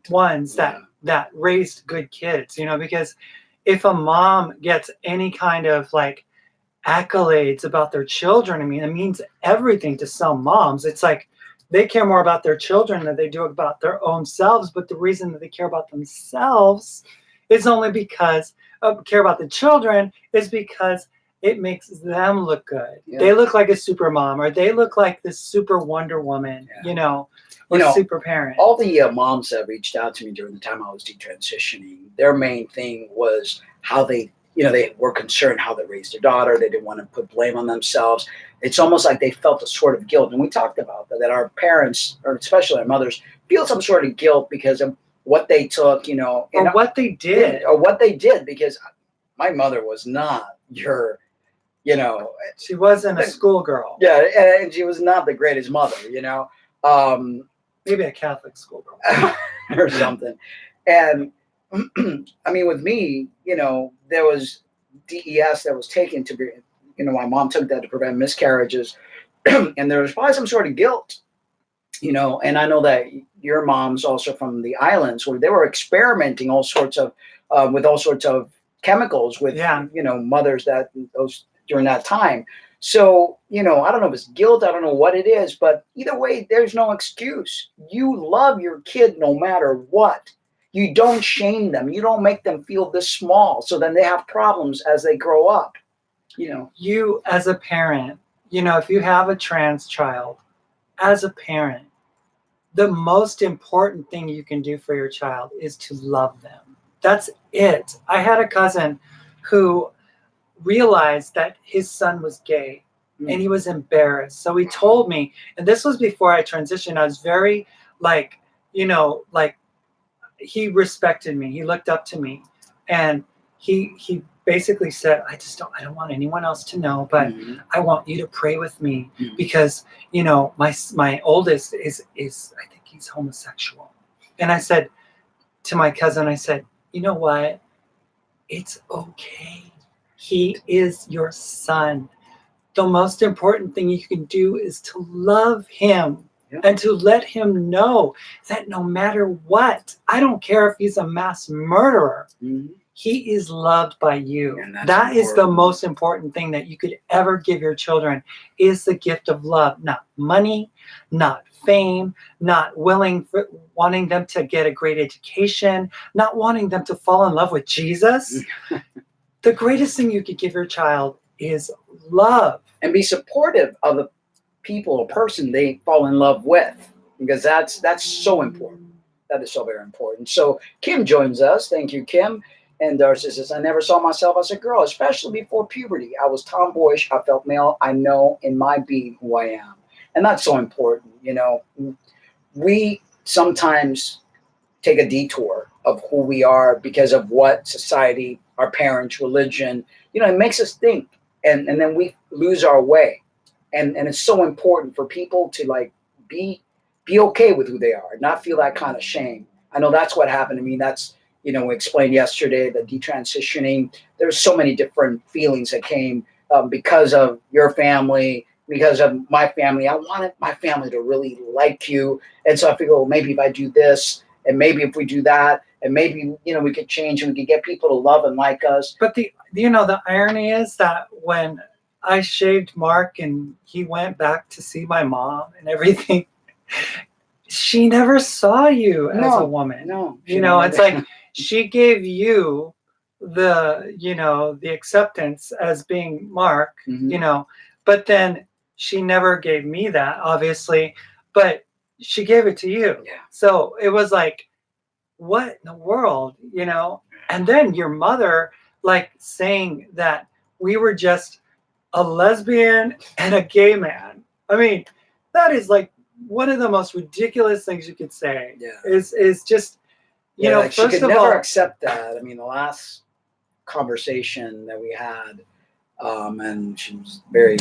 ones that raised good kids, you know, because if a mom gets any kind of like accolades about their children, I mean, it means everything to some moms. It's like they care more about their children than they do about their own selves. But the reason that they care about themselves is only because care about the children is because it makes them look good. They look like a super mom, or they look like this super Wonder Woman, you know, or super parent. All the moms that reached out to me during the time I was detransitioning, their main thing was how they, you know, they were concerned how they raised their daughter. They didn't want to put blame on themselves. It's almost like they felt a sort of guilt. And we talked about that our parents, or especially our mothers, feel some sort of guilt because of what they took, you know. Or what they did. Or what they did, because my mother was not your, you know. She wasn't a schoolgirl. Yeah, and she was not the greatest mother, you know. Maybe a Catholic schoolgirl. Or something. And I mean, with me, you know, there was DES that was taken to be, you know, my mom took that to prevent miscarriages. And there was probably some sort of guilt, you know, and I know that your mom's also from the islands where they were experimenting all sorts of, with all sorts of chemicals with, you know, mothers that those during that time. So, you know, I don't know if it's guilt, I don't know what it is, but either way, there's no excuse. You love your kid no matter what. You don't shame them. You don't make them feel this small. So then they have problems as they grow up, you know. You as a parent, you know, if you have a trans child, as a parent, the most important thing you can do for your child is to love them. That's it. I had a cousin who realized that his son was gay and he was embarrassed. So he told me, and this was before I transitioned, I was very like, you know, like he respected me. He looked up to me, and he basically said, I don't want anyone else to know, but I want you to pray with me because, you know, my oldest is I think he's homosexual. And I said to my cousin, I said, you know what? It's okay. He is your son. The most important thing you can do is to love him and to let him know that no matter what, I don't care if he's a mass murderer, he is loved by you. That is the most important thing that you could ever give your children, is the gift of love, not money, not fame, not wanting them to get a great education, not wanting them to fall in love with Jesus. The greatest thing you could give your child is love. And be supportive of the people or person they fall in love with, because that's so important. That is so very important. So Kim joins us. Thank you, Kim. And Darcy says, I never saw myself as a girl, especially before puberty. I was tomboyish. I felt male. I know in my being who I am. And that's so important. You know, we sometimes take a detour of who we are because of what society, our parents, religion, you know, it makes us think. And then we lose our way. And it's so important for people to like be okay with who they are, not feel that kind of shame. I know that's what happened to me. That's, you know, we explained yesterday, the detransitioning. There's so many different feelings that came because of your family, because of my family. I wanted my family to really like you. And so I figured, well, maybe if I do this, and maybe if we do that, and maybe, you know, we could change and we could get people to love and like us. But the irony is that when I shaved Mark and he went back to see my mom and everything, she never saw you as a woman. No. You know, it's like she gave you the, you know, the acceptance as being Mark, you know, But then she never gave me that, obviously, but she gave it to you. Yeah. So it was like, what in the world, you know? And then your mother, like, saying that we were just a lesbian and a gay man. I mean, that is like one of the most ridiculous things you could say. Yeah. Is just, you know, like she first could of never all, accept that. I mean, the last conversation that we had, and she was very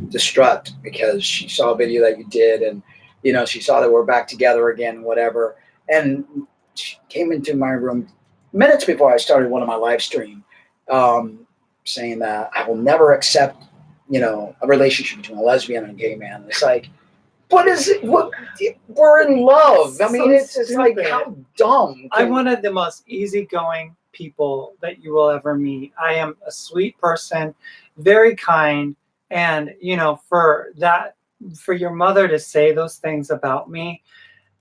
distraught because she saw a video that you did, and you know, she saw that we're back together again, whatever. And she came into my room minutes before I started one of my live stream, saying that I will never accept, you know, a relationship between a lesbian and a gay man. It's like, what is it? What, we're in love. I mean, it's just like, how dumb. I'm one of the most easygoing people that you will ever meet. I am a sweet person, very kind, and you know, for your mother to say those things about me,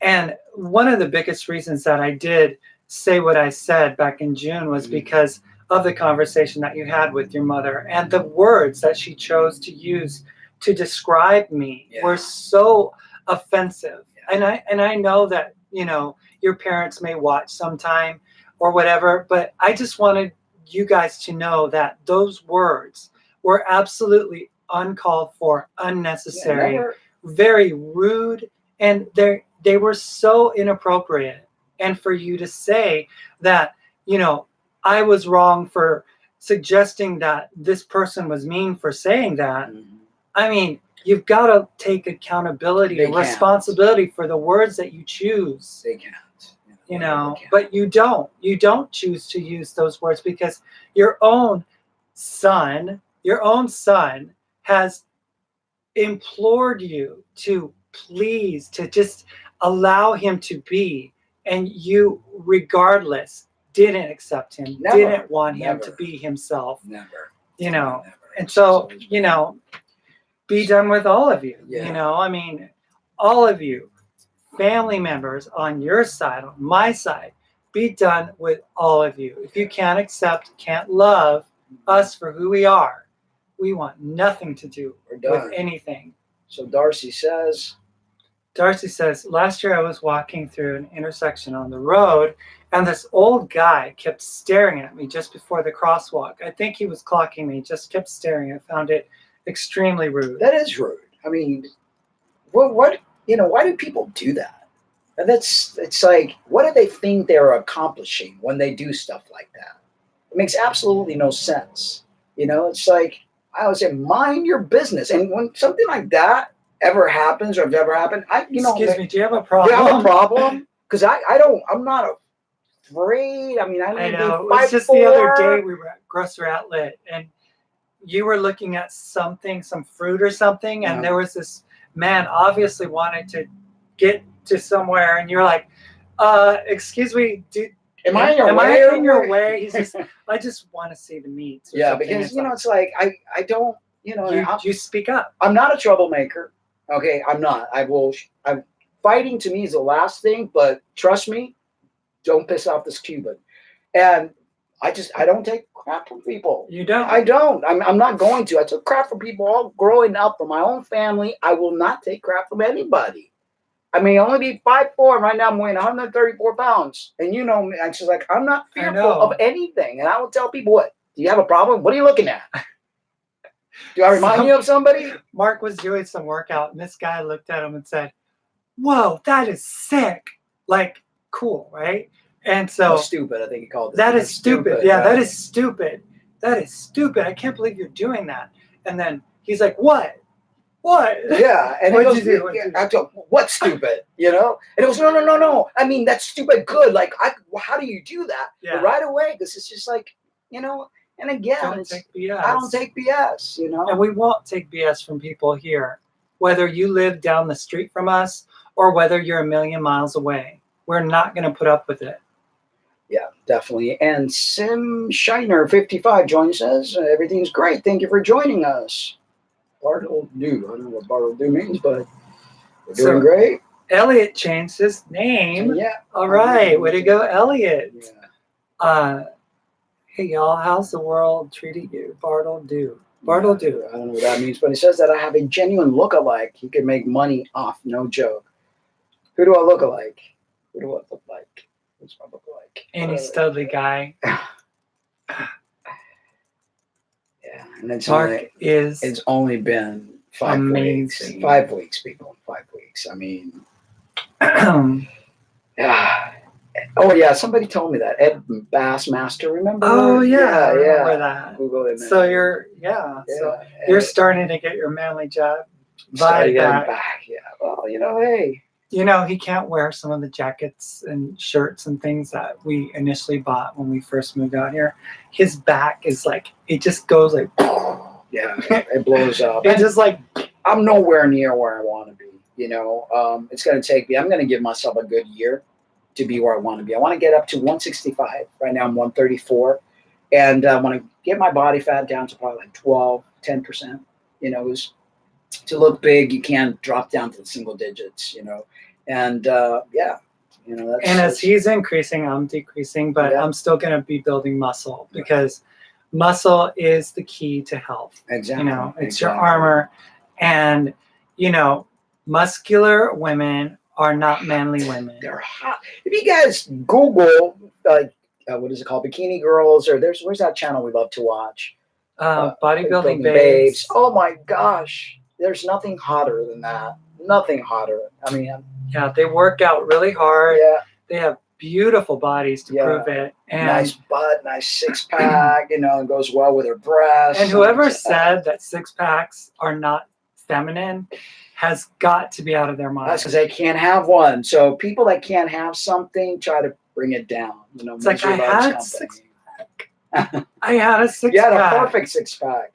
and one of the biggest reasons that I did say what I said back in June was because of the conversation that you had with your mother, and the words that she chose to use to describe me were so offensive. And I know that, you know, your parents may watch sometime or whatever, but I just wanted you guys to know that those words were absolutely uncalled for, unnecessary, very rude, and they were so inappropriate. And for you to say that, you know, I was wrong for suggesting that this person was mean for saying that. I mean, you've got to take accountability and responsibility for the words that you choose. They can't. You know, but you don't. You don't choose to use those words because your own son has implored you to please, to just allow him to be, and you, regardless, didn't accept him, didn't want him to be himself. Never. You know, and so, you know, be done with all of you. You know, I mean, all of you, family members on your side, on my side, be done with all of you. If you can't accept, can't love us for who we are, we want nothing to do with anything. So Darcy says, last year I was walking through an intersection on the road, and this old guy kept staring at me just before the crosswalk. I think he was clocking me, just kept staring. I found it extremely rude. That is rude. I mean, what you know, why do people do that? And it's like, what do they think they're accomplishing when they do stuff like that? It makes absolutely no sense. You know, it's like, I would say, mind your business. And when something like that ever happens, or if ever happened, excuse me, do you have a problem? Do you have a problem? Because I'm not afraid. I mean, I know. It was just the other day we were at Grocery Outlet, and you were looking at something, some fruit or something, and there was this man obviously wanted to get to somewhere, and you're like, excuse me, am I in your way? He's just, I just want to see the meat. Yeah, because, you know, it's like, I don't, you know. You speak up. I'm not a troublemaker. Okay, I'm not. Fighting to me is the last thing, but trust me, don't piss off this Cuban. And I don't take crap from people. You don't? I don't. I'm not going to. I took crap from people all growing up, from my own family. I will not take crap from anybody. I may only be 5'4", right now I'm weighing 134 pounds. And you know me, and she's like, I'm not fearful of anything. And I will tell people, what? Do you have a problem? What are you looking at? Do I remind you of somebody? Mark was doing some workout, and this guy looked at him and said, whoa, that is sick. Like, cool, right? And so stupid, I think he called it. That is stupid. Yeah, that is stupid. That is stupid. I can't believe you're doing that. And then he's like, what? Yeah, and what did you do? I told him, what's stupid? You know? And it was, no. I mean, that's stupid good. Like, how do you do that? Yeah. But right away, because it's just like, you know, and again, I don't take BS, you know? And we won't take BS from people here, whether you live down the street from us or whether you're a million miles away. We're not going to put up with it. Yeah, definitely. And Sim Shiner 55 joins us. Everything's great. Thank you for joining us. Bartle do. I don't know what Bartle do means, but we're doing great. Elliot changed his name. Yeah. All right. Way to go, Elliot. Yeah. Hey, y'all. How's the world treating you? Bartle do. Bartle do. I don't know what that means, but he says that I have a genuine look-alike. He could make money off, no joke. Who do I look alike? Who do I look like? Who's my look like? Any studly guy. Yeah, and it's only been 5 weeks. 5 weeks, people. 5 weeks. I mean, yeah. Oh yeah, somebody told me that Ed Bassmaster. Remember? Oh yeah, I remember yeah. that. Google it. So you're starting to get your manly vibe back. Yeah. Well, hey. He can't wear some of the jackets and shirts and things that we initially bought when we first moved out here. His back is like, it just goes like, yeah, it blows up. It's just like, I'm nowhere near where I want to be. It's going to take me, I'm going to give myself a good year to be where I want to be. I want to get up to 165. Right now I'm 134. And I want to get my body fat down to probably like 10%. To look big, you can't drop down to the single digits, and that's, and as he's increasing, I'm decreasing, but I'm still going to be building muscle because muscle is the key to health. Exactly. It's your armor, and muscular women are not manly women. They're hot. If you guys Google what is it called, bikini girls, or where's that channel we love to watch? Bodybuilding babes. Oh my gosh. There's nothing hotter than that. Nothing hotter. I mean, yeah, they work out really hard. Yeah. They have beautiful bodies to prove it. And nice butt, nice six pack, it goes well with her breasts. And whoever said that six packs are not feminine has got to be out of their mind. That's because they can't have one. So people that can't have something try to bring it down. It's like I had a six pack. I had a six pack. You had a perfect six pack.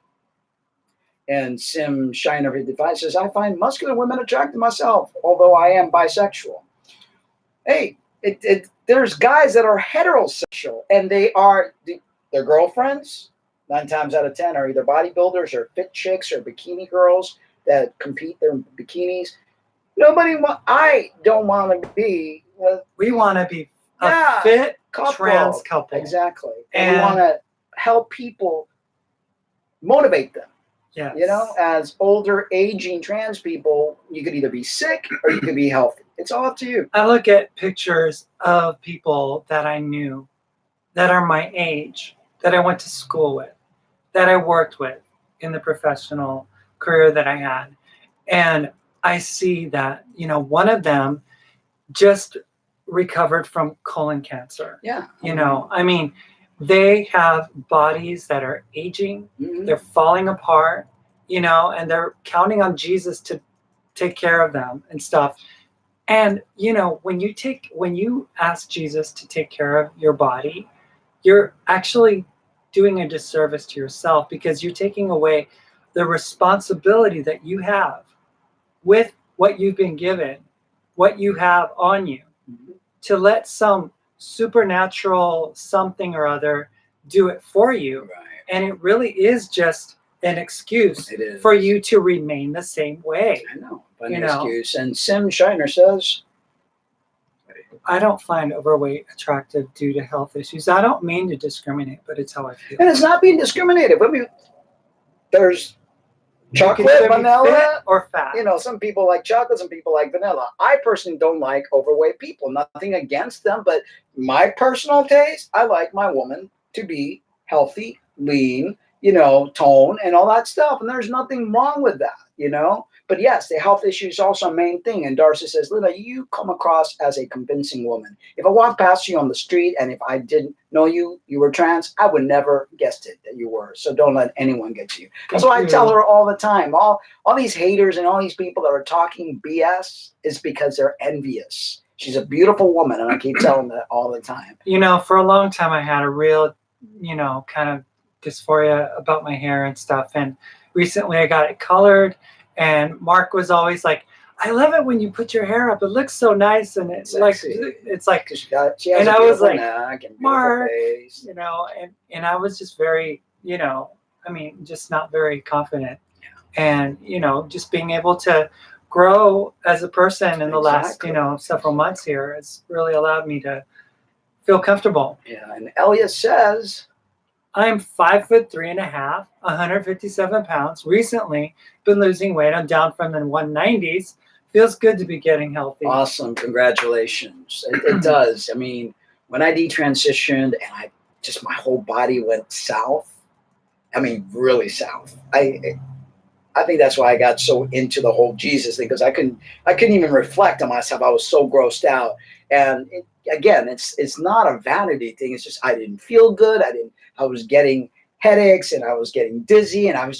And Sim Shiner 55 says, I find muscular women attractive myself, although I am bisexual. Hey, there's guys that are heterosexual, and their girlfriends, 9 times out of 10, are either bodybuilders or fit chicks or bikini girls that compete their bikinis. I don't want to be with. We want to be a fit trans couple. Exactly. And we want to help people, motivate them. Yes. As older, aging trans people, you could either be sick or you could be healthy. It's all up to you. I look at pictures of people that I knew that are my age, that I went to school with, that I worked with in the professional career that I had. And I see that, one of them just recovered from colon cancer. Yeah. I mean, they have bodies that are aging, they're falling apart, and they're counting on Jesus to take care of them and stuff. And, when you ask Jesus to take care of your body, you're actually doing a disservice to yourself because you're taking away the responsibility that you have with what you've been given, what you have on you, to let some supernatural something or other do it for you. Right. And it really is just an excuse for you to remain the same way. I know. An excuse. And Sim Shiner says, I don't find overweight attractive due to health issues. I don't mean to discriminate, but it's how I feel. And it's not being discriminated. There's chocolate, vanilla, or fat. Some people like chocolate, some people like vanilla. I personally don't like overweight people. Nothing against them, but my personal taste, I like my woman to be healthy, lean, tone and all that stuff. And there's nothing wrong with that, But yes, the health issue is also a main thing. And Darcy says, Lynna, you come across as a convincing woman. If I walked past you on the street and if I didn't know you were trans, I would never guessed it that you were. So don't let anyone get to you. That's why I tell her all the time. All these haters and all these people that are talking BS is because they're envious. She's a beautiful woman, and I keep telling that all the time. For a long time I had a real, kind of dysphoria about my hair and stuff. And recently I got it colored. And Mark was always like, I love it when you put your hair up. It looks so nice. And it's sexy. like, and I was like, Mark, face. And I was just very, just not very confident. And, just being able to grow as a person in the last, several months here has really allowed me to feel comfortable. Yeah. And Elliot says, I'm 5'3.5", 157 pounds. Recently been losing weight. I'm down from the 190s. Feels good to be getting healthy. Awesome. Congratulations. It does. I mean, when I detransitioned and my whole body went south. I mean, really south. I think that's why I got so into the whole Jesus thing, because I couldn't even reflect on myself. I was so grossed out. And again, it's not a vanity thing. It's just I didn't feel good. I was getting headaches and I was getting dizzy, and I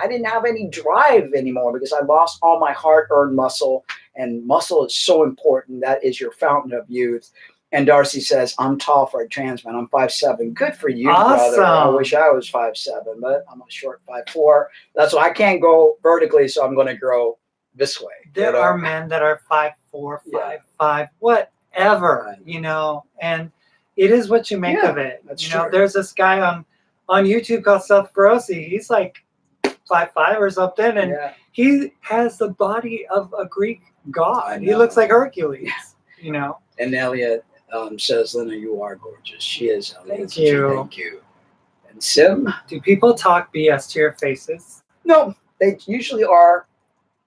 didn't have any drive anymore because I lost all my hard-earned muscle, and muscle is so important. That is your fountain of youth. And Darcy says, I'm tall for a trans man. I'm 5'7". Good for you, brother. I wish I was 5'7", but I'm a short 5'4". That's why I can't go vertically, so I'm going to grow this way. There are men that are 5'4", 5'5", whatever, and it is what you make of it. That's true. There's this guy on YouTube called Seth Grossi. He's like 5'5" or something, and he has the body of a Greek god. He looks like Hercules, And Elliot says, Lynna, you are gorgeous. She is, Elliot. Thank you. Thank you. And Sim? Do people talk BS to your faces? No, they usually are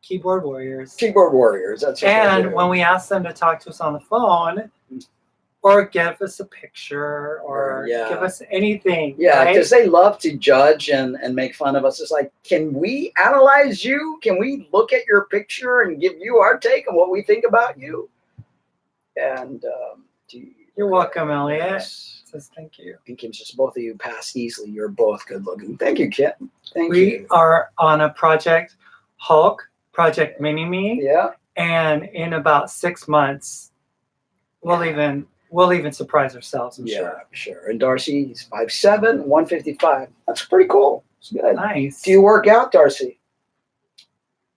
keyboard warriors. Keyboard warriors, that's what And when we ask them to talk to us on the phone, or give us a picture, or give us anything. Yeah, because they love to judge and make fun of us. It's like, can we analyze you? Can we look at your picture and give you our take on what we think about you? And you're welcome, Elliot. Says thank you. And Kim says, both of you pass easily. You're both good looking. Thank you, Kim. Thank you. We are on a Project Hulk, Project Mini-Me. Yeah. And in about 6 months, we'll even surprise ourselves, I'm sure. Sure. And Darcy, he's 5'7", 155. That's pretty cool. It's good. Nice. Do you work out, Darcy?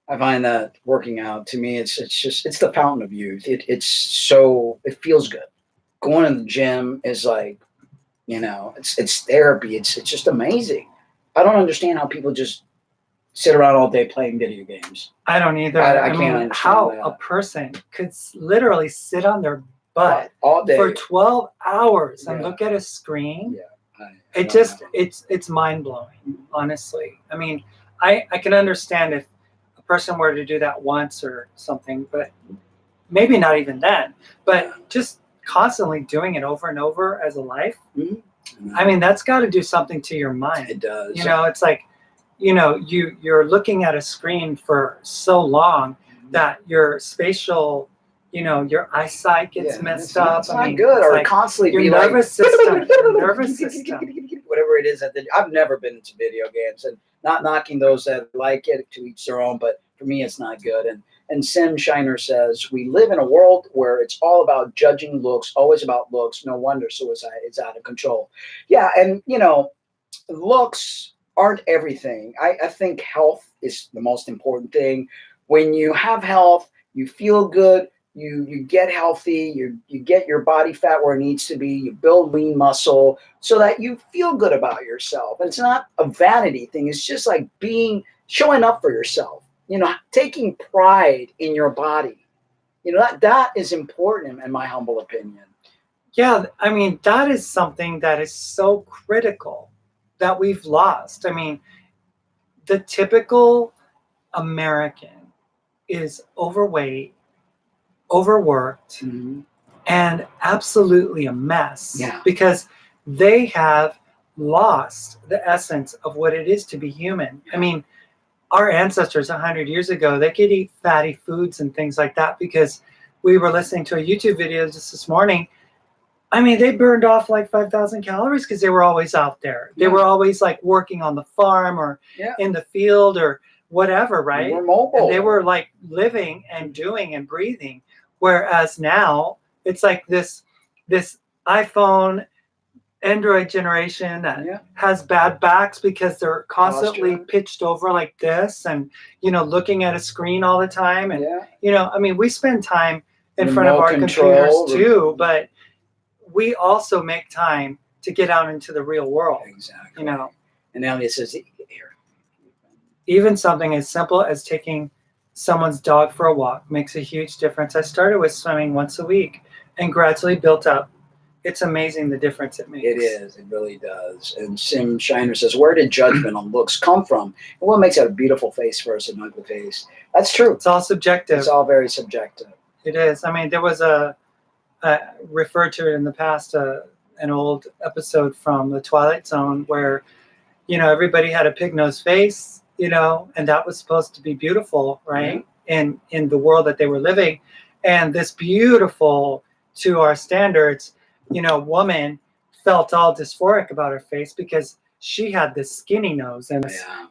I find that working out, to me, it's the fountain of youth. It feels good. Going to the gym is like, it's therapy. It's just amazing. I don't understand how people just sit around all day playing video games. I don't either. I can't understand how that. a person could literally sit on their butt all day for 12 hours and look at a screen. It's mind blowing, honestly. I mean, I can understand if a person were to do that once or something, but maybe not even then. But just constantly doing it over and over as a life. Mm-hmm. I mean, that's got to do something to your mind. It does. It's like, you're looking at a screen for so long that your spatial, your eyesight gets messed up. It's not good. Or constantly your nervous system, whatever it is. I've never been into video games, and not knocking those that like it, to each their own. But for me, it's not good. And Sim Shiner says, we live in a world where it's all about judging looks, always about looks. No wonder suicide is out of control. Yeah, and, looks aren't everything. I think health is the most important thing. When you have health, you feel good, you get healthy, you get your body fat where it needs to be, you build lean muscle so that you feel good about yourself. And it's not a vanity thing. It's just like showing up for yourself. Taking pride in your body, that is important in my humble opinion. Yeah, I mean, that is something that is so critical that we've lost. I mean, the typical American is overweight, overworked, and absolutely a mess because they have lost the essence of what it is to be human. I mean, our ancestors 100 years ago, they could eat fatty foods and things like that because we were listening to a YouTube video just this morning. I mean, they burned off like 5,000 calories because they were always out there. They were always like working on the farm or in the field or whatever, right? They were mobile. And they were like living and doing and breathing. Whereas now it's like this iPhone Android generation that has bad backs because they're constantly pitched over like this and, looking at a screen all the time. And, I mean, we spend time in front of our computers too, but we also make time to get out into the real world. Exactly. And Elliot says, here. Even something as simple as taking someone's dog for a walk makes a huge difference. I started with swimming once a week and gradually built up. it's amazing the difference it makes. It is. It really does. And Sim Shiner says, where did judgment on looks come from? And what makes a beautiful face versus an ugly face? That's true. It's all subjective. It's all very subjective. It is. I mean, there was referred to it in the past, an old episode from The Twilight Zone where, everybody had a pig-nosed face, and that was supposed to be beautiful, right? Yeah. In the world that they were living. And this beautiful, to our standards, woman felt all dysphoric about her face because she had this skinny nose and,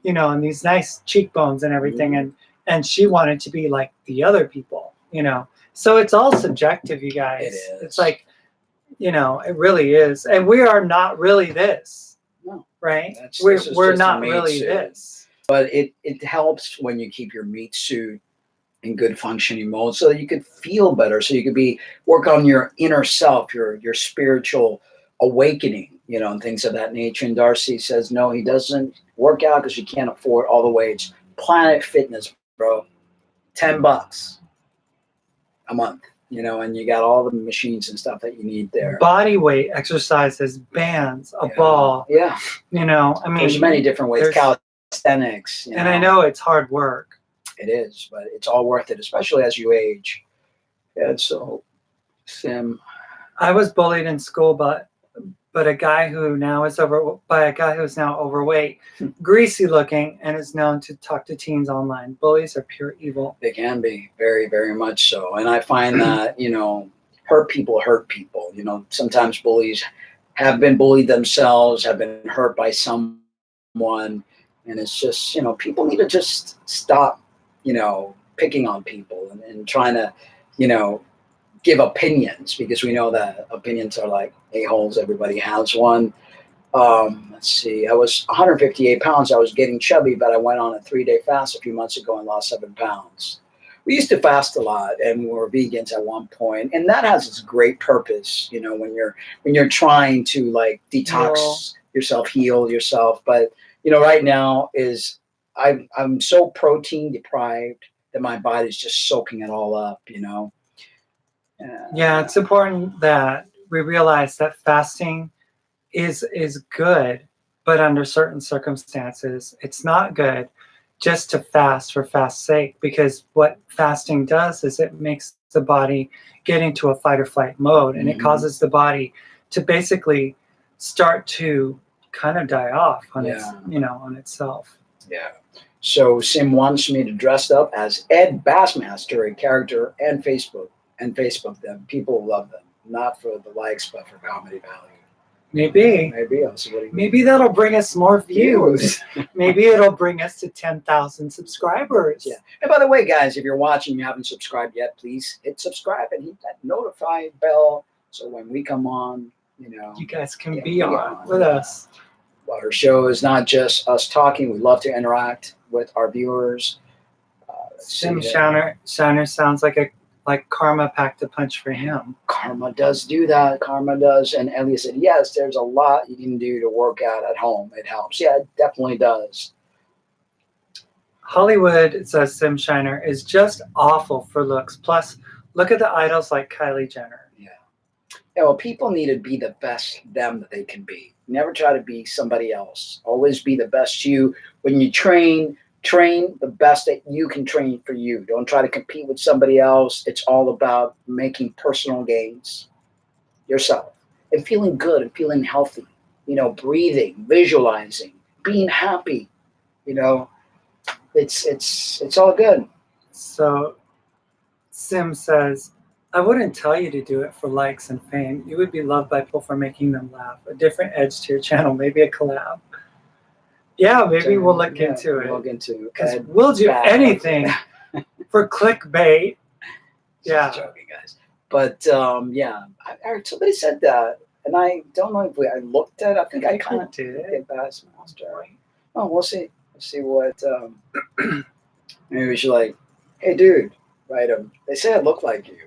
and these nice cheekbones and everything. And she wanted to be like the other people, So it's all subjective, you guys. It is. It's like, it really is. And we are not really this. No. Right? We're not really this. But it helps when you keep your meat suit in good functioning mode so that you could feel better, so you could work on your inner self, your spiritual awakening, and things of that nature. And Darcy says, no, he doesn't work out because he can't afford all the weights. Planet Fitness, bro, $10 a month, and you got all the machines and stuff that you need there. Body weight exercises, bands, a ball. Yeah. I mean, there's many different ways, calisthenics. And I know it's hard work. It is, but it's all worth it, especially as you age. And so, Sim. I was bullied in school, but a guy who now is by a guy who's now overweight, greasy looking, and is known to talk to teens online. Bullies are pure evil. They can be, very, very much so. And I find that, hurt people hurt people. Sometimes bullies have been bullied themselves, have been hurt by someone. And it's just, people need to just stop, picking on people and trying to, give opinions, because we know that opinions are like a-holes. Everybody has one. Let's see. I was 158 pounds. I was getting chubby, but I went on a 3-day fast a few months ago and lost 7 pounds. We used to fast a lot, and we were vegans at one point, and that has its great purpose, when you're trying to like detox yourself, heal yourself. But right now I'm so protein deprived that my body's just soaking it all up, Yeah, it's important that we realize that fasting is good, but under certain circumstances, it's not good just to fast for fast's sake, because what fasting does is it makes the body get into a fight or flight mode, and it causes the body to basically start to kind of die off on on itself. Yeah. So Sim wants me to dress up as Ed Bassmaster, a character, and Facebook them. People love them, not for the likes, but for comedy value. Maybe. I'll see what he Maybe that'll bring us more views. Maybe it'll bring us to 10,000 subscribers. Yeah. And by the way, guys, if you're watching and you haven't subscribed yet, please hit subscribe and hit that notify bell so when we come on, you guys can be on with us. Well, our show is not just us talking. We love to interact with our viewers. Sim Shiner sounds like karma packed a punch for him. Karma does do that. Karma does. And Elliot said, yes, there's a lot you can do to work out at home. It helps. Yeah, it definitely does. Hollywood, says Sim Shiner, is just awful for looks. Plus, look at the idols like Kylie Jenner. Yeah. Yeah, well, people need to be the best them that they can be. Never try to be somebody else. Always be the best you. When you train the best that you can train for you. Don't try to compete with somebody else. It's all about making personal gains yourself and feeling good and feeling healthy, breathing, visualizing, being happy, it's all good. So Sim says, I wouldn't tell you to do it for likes and fame. You would be loved by people for making them laugh. A different edge to your channel, maybe a collab. Yeah, maybe we'll look into it. We'll look into it. Because we'll do anything for clickbait. Yeah. Just joking, guys. But I heard somebody said that, and I don't know if I looked at it. I think I kind of did it. Oh, we'll see. We'll see what. Maybe we should hey, dude, write them. They say I look like you.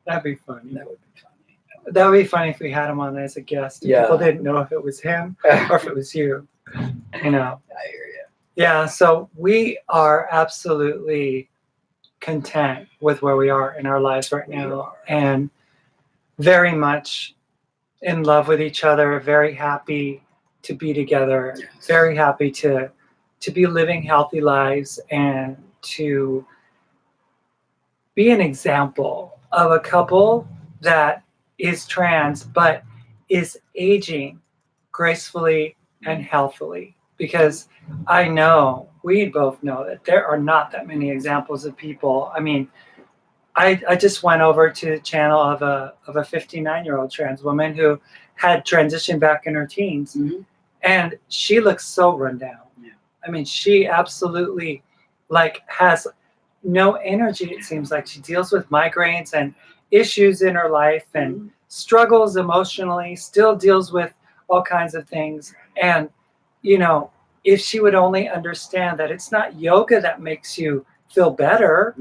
That'd be funny. That would be funny. That would be funny if we had him on as a guest. Yeah. People didn't know if it was him or if it was you. I hear you. Yeah, so we are absolutely content with where we are in our lives right now. And very much in love with each other, very happy to be together, very happy to be living healthy lives and to be an example of a couple that is trans but is aging gracefully and healthily. Because I know, we both know that there are not that many examples of people. I mean, I just went over to the channel of a 59-year-old trans woman who had transitioned back in her teens, and she looks so run down. Yeah. I mean, she absolutely has no energy. It seems like she deals with migraines and issues in her life and struggles emotionally, still deals with all kinds of things. And if she would only understand that it's not yoga that makes you feel better,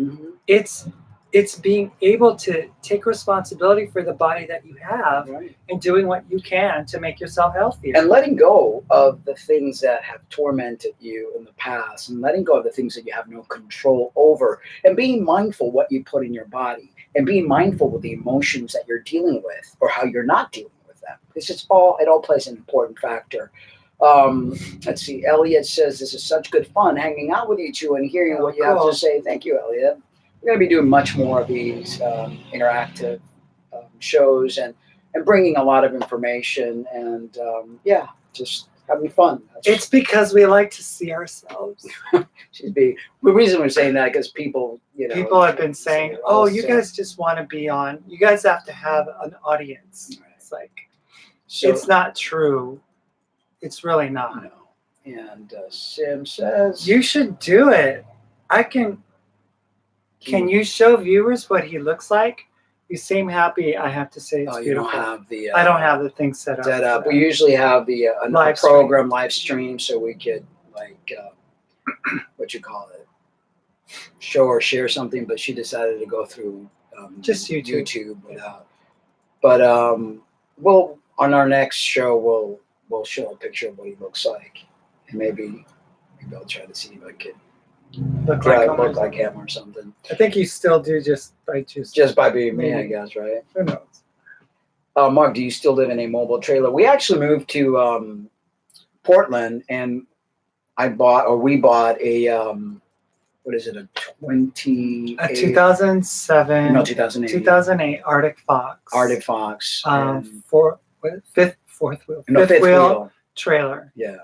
it's being able to take responsibility for the body that you have and doing what you can to make yourself healthier. And letting go of the things that have tormented you in the past, and letting go of the things that you have no control over, and being mindful what you put in your body, and being mindful with the emotions that you're dealing with or how you're not dealing with them. It all plays an important factor. Let's see. Elliot says, this is such good fun hanging out with you two and hearing what you have to say. Thank you, Elliot. We're going to be doing much more of these interactive shows and bringing a lot of information and just having fun. It's because we like to see ourselves. The reason we're saying that because people have been saying, "Oh, you guys just want to be on. You guys have to have an audience." Right. It's like, it's not true. It's really not. No. And Sim says, you should do it. Can you show viewers what he looks like? You seem happy. I have to say, it's beautiful. Don't have the. I don't have the thing set up. We usually have the live stream, so we could what you call it, show or share something. But she decided to go through just YouTube without. But we'll on our next show we'll show a picture of what he looks like, and maybe I'll try to see if I can. Look like him or something. I think you still do just by being me, I guess, right? Who knows? Mark, do you still live in a mobile trailer? We actually moved to Portland, and we bought a what is it? A 2007? No, 2008. 2008 Arctic Fox. Fifth wheel trailer. Yeah.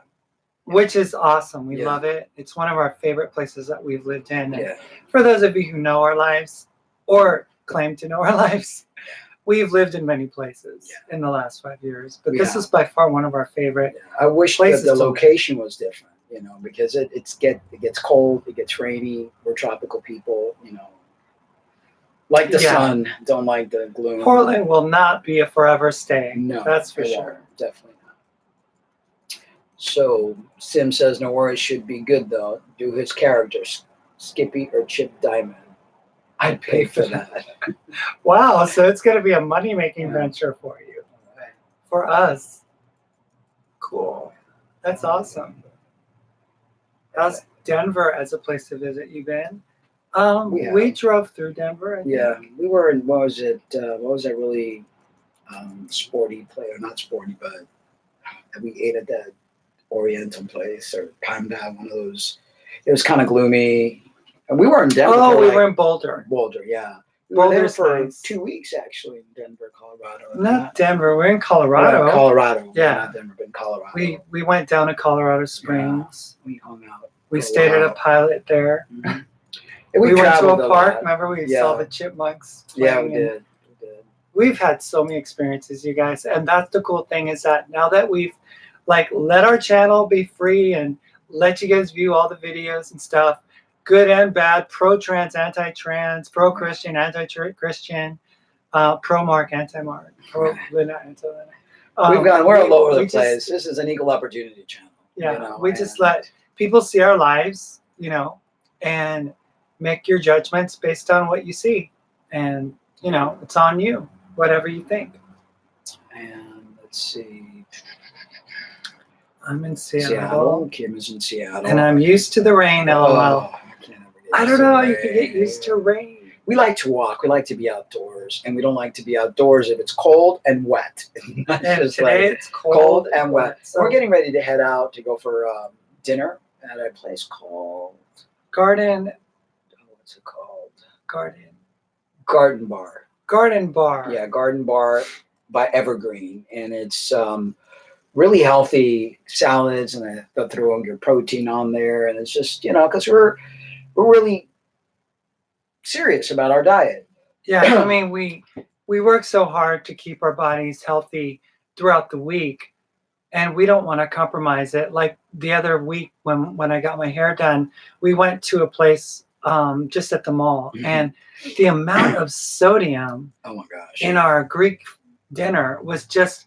Which is awesome. We love it. It's one of our favorite places that we've lived in. And for those of you who know our lives or claim to know our lives, we've lived in many places in the last 5 years. But this is by far one of our favorite I wish that the location was different, because it gets cold, it gets rainy. We're tropical people, like the sun, don't like the gloom. Portland will not be a forever stay. No, that's for sure. Definitely. So Sim says, no worries, should be good though. Do his characters, Skippy or Chip Diamond. I'd pay for that. Wow, so it's going to be a money-making venture for you. Right. For us. Cool. That's awesome. How's Denver as a place to visit you been? We drove through Denver. I think. We were in, what was that really sporty place? Or not sporty, but we ate at that Oriental place or Panda, one of those. It was kind of gloomy. And we were in Denver. Oh, we were in Boulder. Boulder, yeah. We were there for 2 weeks, actually, in Denver, Colorado. Not Denver. We're in Colorado. Colorado. Yeah. Not Denver, but in Colorado. We went down to Colorado Springs. We hung out. We stayed at a pilot there. Mm-hmm. We went to a park. Remember, we saw the chipmunks. Yeah, we did. We've had so many experiences, you guys. And that's the cool thing is that now that we've let our channel be free and let you guys view all the videos and stuff, good and bad, pro-trans, anti-trans, pro-Christian, anti-Christian, pro-Mark, anti-Mark, pro-Lynna, anti-Lynna. We're all over the place. This is an equal opportunity channel. Yeah, we just let people see our lives, and make your judgments based on what you see. And, it's on you, whatever you think. And let's see. I'm in Seattle. Kim is in Seattle. And I'm used to the rain, LOL. I don't know. You can get used to rain. we like to walk. We like to be outdoors, and we don't like to be outdoors if it's cold and wet. And today it's cold and wet. So we're getting ready to head out to go for dinner at a place called Garden. What's it called? Garden Bar. Garden Bar. Yeah, Garden Bar by Evergreen, and it's really healthy salads, and they'll throw your protein on there, and it's just because we're really serious about our diet. Yeah, I mean we work so hard to keep our bodies healthy throughout the week, and we don't want to compromise it. Like the other week when I got my hair done, we went to a place just at the mall, and the amount of sodium in our Greek dinner was just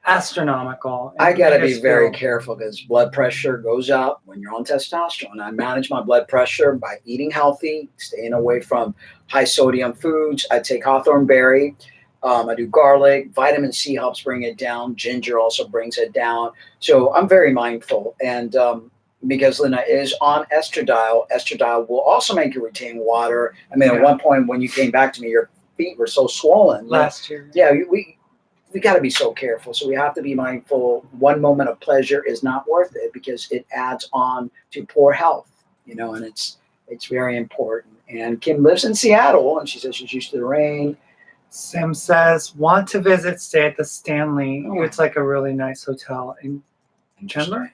astronomical. I got to be very careful because blood pressure goes up when you're on testosterone. I manage my blood pressure by eating healthy, staying away from high sodium foods. I take hawthorn berry. I do garlic. Vitamin C helps bring it down. Ginger also brings it down. So I'm very mindful. And because Lynna is on estradiol, estradiol will also make you retain water. I mean, at one point when you came back to me, your feet were so swollen. Last year. Yeah, we got to be so careful. So we have to be mindful. One moment of pleasure is not worth it because it adds on to poor health, and it's very important. And Kim lives in Seattle, and she says she's used to the rain. Sim says, want to visit, stay at the Stanley. Oh. It's like a really nice hotel in Chandler.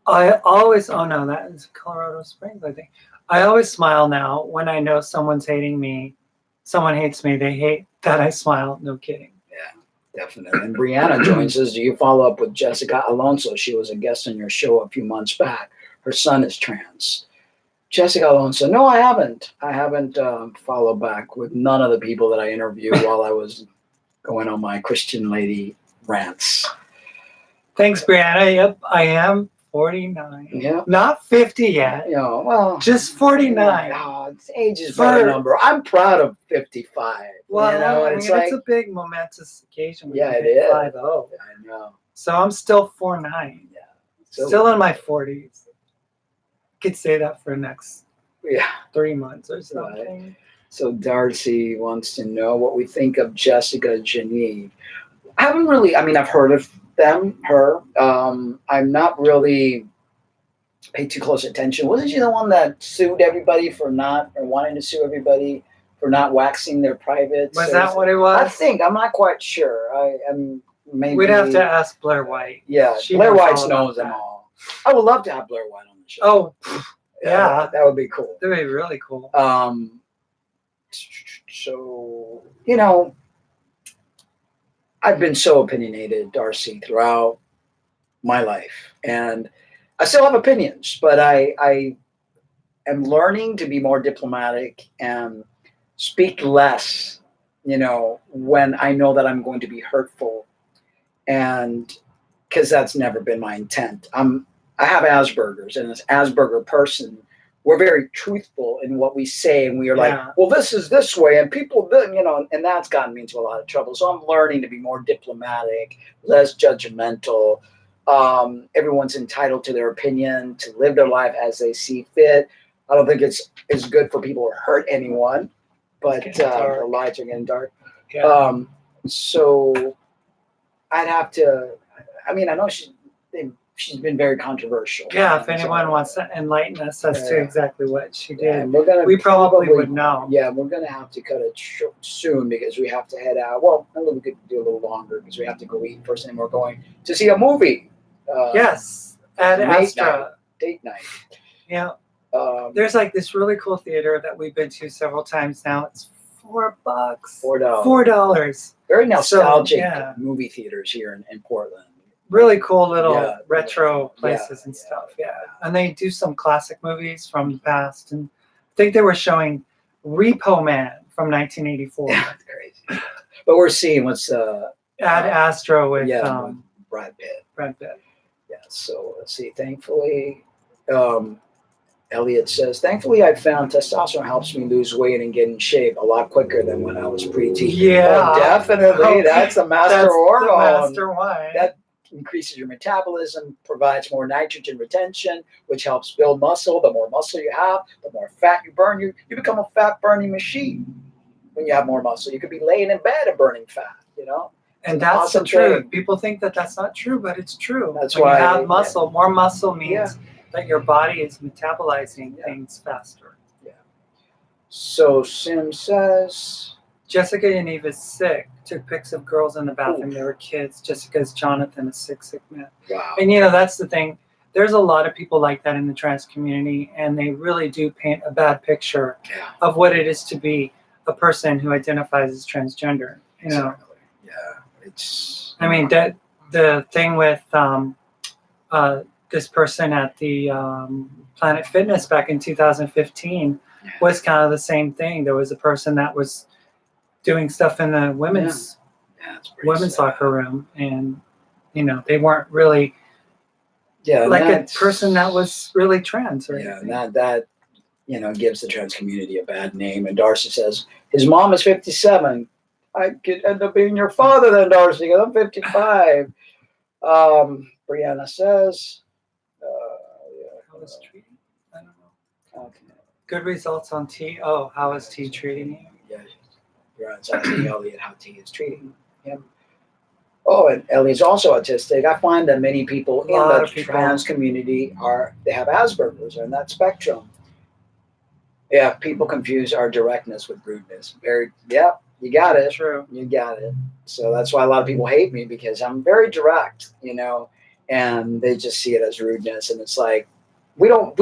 I always, that is Colorado Springs, I think. I always smile now when I know someone's hating me. Someone hates me. They hate that I smile. No kidding. Definitely. And Brianna joins us. Do you follow up with Jessica Alonso? She was a guest on your show a few months back. Her son is trans. Jessica Alonso. No, I haven't. I haven't followed back with none of the people that I interviewed while I was going on my Christian lady rants. Thanks, Brianna. Yep, I am 49. Yeah. Not 50 yet. Well. Just 49. Oh, age is but a number. I'm proud of 55. Well, it's a big momentous occasion. Yeah, it is. 50. I know. So I'm still 49. Yeah. Still in my 40s. Could say that for the next 3 months or something. Right. So Darcy wants to know what we think of Jessica Genevieve. I haven't really, I've heard of her. I'm not really paid too close attention. Wasn't she the one that sued everybody for wanting to sue everybody for not waxing their privates? Was that what it was? I think. I'm not quite sure. Maybe. We'd have to ask Blair White. Yeah, Blair White knows them all. I would love to have Blair White on the show. Oh, yeah. That would be cool. That would be really cool. So, I've been so opinionated, Darcy, throughout my life. And I still have opinions, but I am learning to be more diplomatic and speak less, when I know that I'm going to be hurtful. And because that's never been my intent. I have Asperger's, and as Asperger person, we're very truthful in what we say, and we are like, well, this is this way, and people, and that's gotten me into a lot of trouble. So I'm learning to be more diplomatic, less judgmental. Everyone's entitled to their opinion, to live their life as they see fit. I don't think it's good for people to hurt anyone, but the lights are getting dark. Yeah. So I'd have to. I know she's been very controversial. Yeah, if anyone wants to enlighten us as to exactly what she did, we probably would know. Yeah, we're going to have to cut it short soon because we have to head out. Well, we could do a little longer because we have to go eat first, and we're going to see a movie. Yes, at Astra. Date night. Yeah. There's like this really cool theater that we've been to several times now. It's $4. $4. Very nostalgic movie theaters here in Portland. Really cool little retro places and stuff. Yeah. And they do some classic movies from the past. And I think they were showing Repo Man from 1984. Yeah, that's crazy. But we're seeing what's Ad Astra with Brad Pitt. Yeah, so let's see. Thankfully, Elliot says, thankfully I found testosterone helps me lose weight and get in shape a lot quicker than when I was preteen. Yeah. Oh, definitely. That's the master hormone. The master one. That increases your metabolism, provides more nitrogen retention, which helps build muscle. The more muscle you have, the more fat you burn. You become a fat burning machine when you have more muscle. You could be laying in bed and burning fat, you know? And that's the truth. People think that that's not true, but it's true. That's when why you have muscle, more muscle means that your body is metabolizing things faster. Yeah. So Sim says, Jessica Yaniv is sick. Took pics of girls in the bathroom. They were kids. Jessica's Jonathan, a sick man. Wow. And that's the thing. There's a lot of people like that in the trans community, and they really do paint a bad picture of what it is to be a person who identifies as transgender. Exactly. Yeah. It's. I mean, that the thing with this person at the Planet Fitness back in 2015 was kind of the same thing. There was a person that was doing stuff in the women's locker room, and they weren't really like a person that was really trans. Or anything. that gives the trans community a bad name. And Darcy says his mom is 57. I could end up being your father then, Darcy, because I'm 55. Brianna says, how is treating? I don't know. Okay. Good results on T. Oh, how is T treating you? Yeah, Brianna's asking Elliot how T is treating him. Oh, and Elliot's also autistic. I find that many people in the trans community they have Asperger's or in that spectrum. Yeah, people confuse our directness with rudeness. You got it. True. You got it. So that's why a lot of people hate me, because I'm very direct, and they just see it as rudeness. And it's like, we don't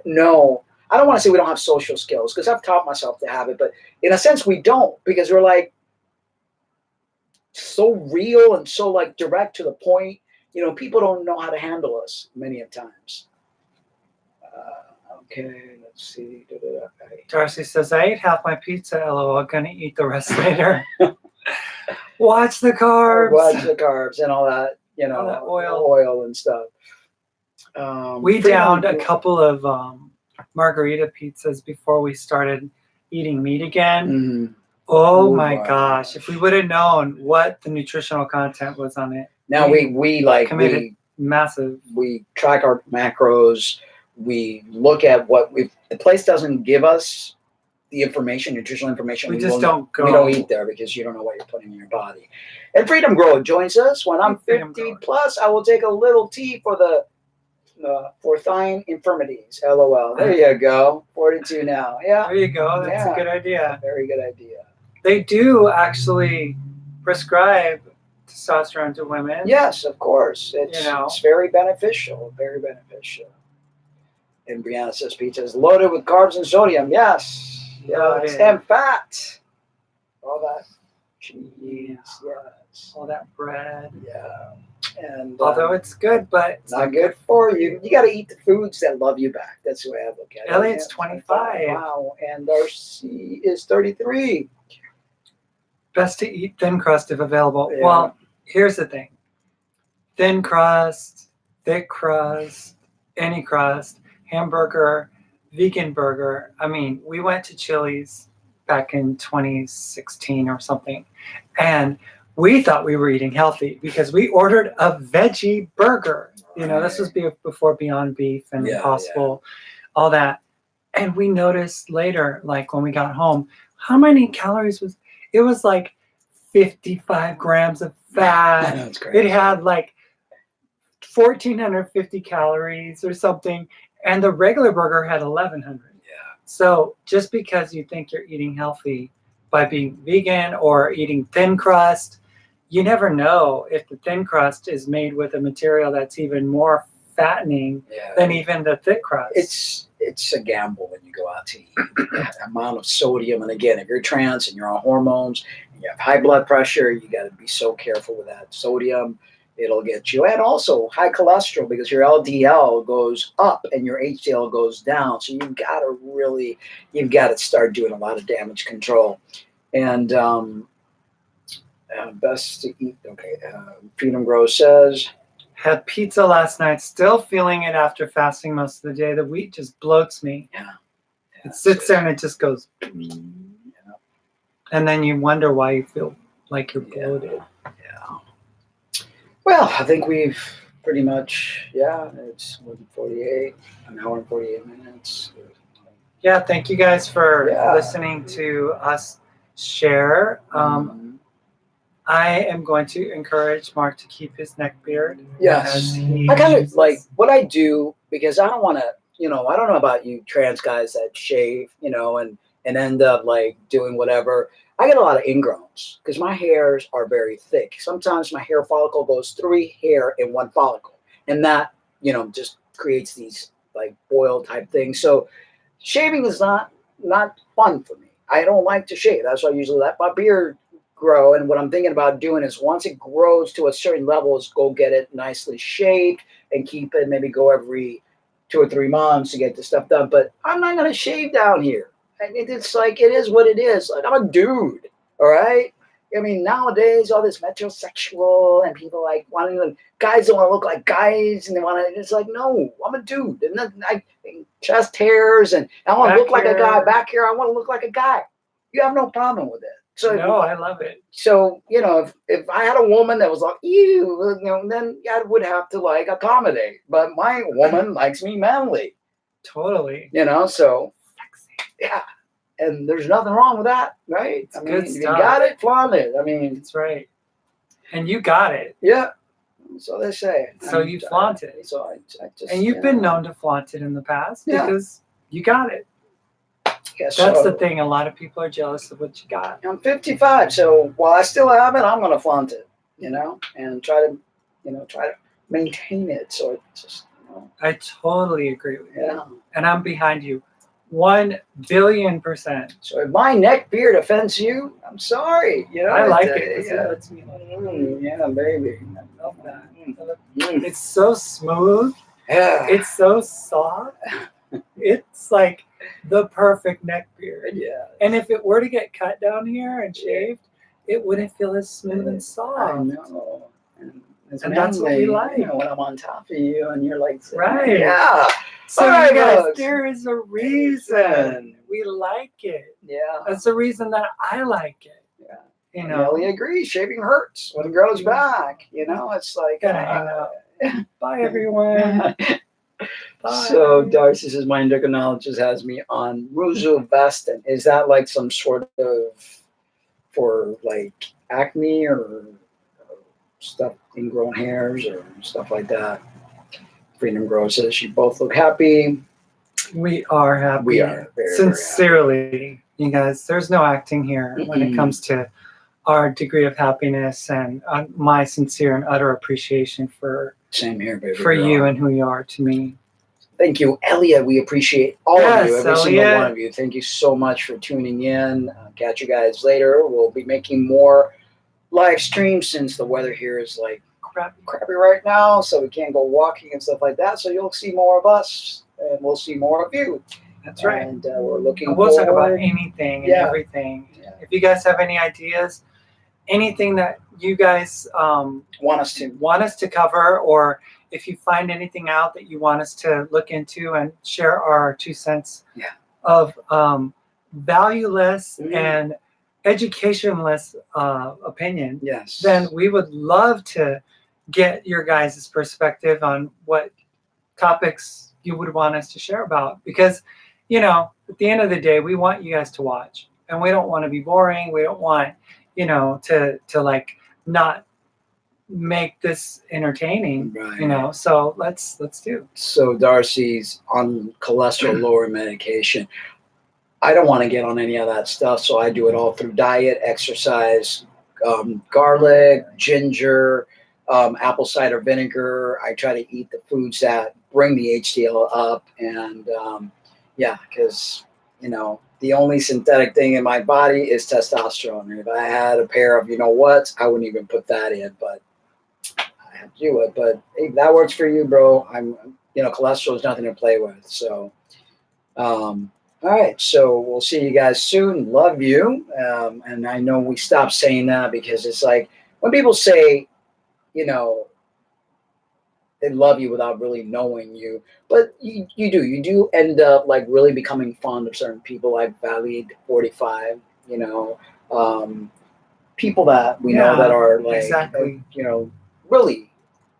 know. I don't want to say we don't have social skills, because I've taught myself to have it, but in a sense we don't, because we're like so real and so like direct to the point. People don't know how to handle us many of times. Okay, let's see. Darcy says, I ate half my pizza, LOL. Gonna eat the rest later. Watch the carbs. Watch the carbs and all that, all that oil and stuff. We downed a couple of margarita pizzas before we started eating meat again. Mm-hmm. Oh my gosh. If we would have known what the nutritional content was on it. Now we committed massive. We track our macros. We look at the place doesn't give us the information, nutritional information. We just don't go. We don't eat there because you don't know what you're putting in your body. And Freedom Grower joins us. When I'm 50 plus, I will take a little tea for the thine infirmities. LOL. There you go. 42 now. Yeah. There you go. That's a good idea. Very good idea. They do actually prescribe testosterone to women. Yes, of course. It's very beneficial. Very beneficial. And Brianna says pizza is loaded with carbs and sodium. Yes. Yes. And fat. All that cheese. Yes. All that bread. Yeah. And although it's good, but it's not good for you. You got to eat the foods that love you back. That's the way I look at it. Elliot's 25. Wow. And Darcy is 33. Best to eat thin crust if available. Yeah. Well, here's the thing. Thin crust, thick crust, any crust, hamburger, vegan burger. I mean, we went to Chili's back in 2016 or something, and we thought we were eating healthy because we ordered a veggie burger. This was before Beyond Beef and Impossible, all that. And we noticed later, like when we got home, how many calories it was like 55 grams of fat. That's crazy. It had like 1,450 calories or something. And the regular burger had 1,100. Yeah. So just because you think you're eating healthy by being vegan or eating thin crust, you never know if the thin crust is made with a material that's even more fattening than even the thick crust. It's a gamble when you go out to eat. That amount of sodium, and again, if you're trans and you're on hormones and you have high blood pressure, you got to be so careful with that sodium. It'll get you, and also high cholesterol, because your LDL goes up and your HDL goes down. So you've got to start doing a lot of damage control. And best to eat. Okay, Freedom Grow says, had pizza last night. Still feeling it after fasting most of the day. The wheat just bloats me. Yeah. It sits there and it just goes. And then you wonder why you feel like you're bloated. Yeah. Well, I think we've pretty much, it's 1:48, an hour and 48 minutes. Yeah, thank you guys for Yeah. listening to us share. I am going to encourage Mark to keep his neck beard. Yes. I kind of like what I do because I don't want to, I don't know about you trans guys that shave, and end up like doing whatever. I get a lot of ingrowns because my hairs are very thick. Sometimes my hair follicle goes 3 hair in 1 follicle, and that, just creates these like boil type things. So shaving is not fun for me. I don't like to shave. That's why I usually let my beard grow. And what I'm thinking about doing is once it grows to a certain level, is go get it nicely shaved and keep it. Maybe go every 2 or 3 months to get the stuff done. But I'm not gonna shave down here. I mean, it's like it is what it is. Like I'm a dude, all right. I mean, nowadays all this metrosexual and people like wanting to, guys don't want to look like guys and they want to. It's like no, I'm a dude, and then chest hairs and I want to look like a guy. Back here, I want to look like a guy. You have no problem with it. So no, I love it. So if I had a woman that was like ew, then I would have to like accommodate. But my woman likes me manly. Totally. So yeah. And there's nothing wrong with that, right? It's good if stuff. You got it, flaunt it. I mean, that's right. And you got it. Yeah. So they say. So you flaunt it. So I just. And you've been known to flaunt it in the past because you got it. Yeah, that's the thing. A lot of people are jealous of what you got. I'm 55, so while I still have it, I'm going to flaunt it, and try to maintain it. So it's just. I totally agree with you. Yeah. And I'm behind you. 1,000,000,000%. So if my neck beard offends you, I'm sorry. I like it. Yeah, baby. I love that. It's so smooth. Yeah. It's so soft. It's like the perfect neck beard. Yeah. And if it were to get cut down here and shaved, it wouldn't feel as smooth and soft. I know. And that's what we like. When I'm on top of you and you're like, right. Yeah. So you guys, there is a reason we like it. Yeah. That's the reason that I like it. Yeah. I really agree. Shaving hurts when it grows back. It's like. Bye, everyone. Bye. So Darcy says my endocrinologist has me on Rosuvastatin. Is that like some sort of for like acne or stuff, ingrown hairs or stuff like that? Freedom Grow says you both look happy. We are happy. We are very, sincerely, very happy. You guys. There's no acting here when it comes to our degree of happiness and my sincere and utter appreciation for same here, baby. For you and who you are to me. Thank you, Elliot. We appreciate all of you, every single one of you. Thank you so much for tuning in. Catch you guys later. We'll be making more live streams since the weather here is like crappy right now, so we can't go walking and stuff like that. So you'll see more of us, and we'll see more of you. That's right. And we're looking. And we'll talk about anything and everything. Yeah. If you guys have any ideas, anything that you guys want us to cover, or if you find anything out that you want us to look into and share our 2 cents of valueless and educationless opinion, then we would love to get your guys' perspective on what topics you would want us to share about. Because, at the end of the day, we want you guys to watch. And we don't want to be boring. We don't want, to like not make this entertaining, so let's do. So Darcy's on cholesterol lowering medication. I don't want to get on any of that stuff, so I do it all through diet, exercise, garlic, ginger, apple cider vinegar. I try to eat the foods that bring the HDL up, and because the only synthetic thing in my body is testosterone. If I had a pair of I wouldn't even put that in, but I have to do it. But if that works for you, bro, cholesterol is nothing to play with. So, all right. So we'll see you guys soon. Love you. And I know we stopped saying that because it's like when people say, they love you without really knowing you, but you do end up like really becoming fond of certain people, like Valley 45, people that we know that are like, really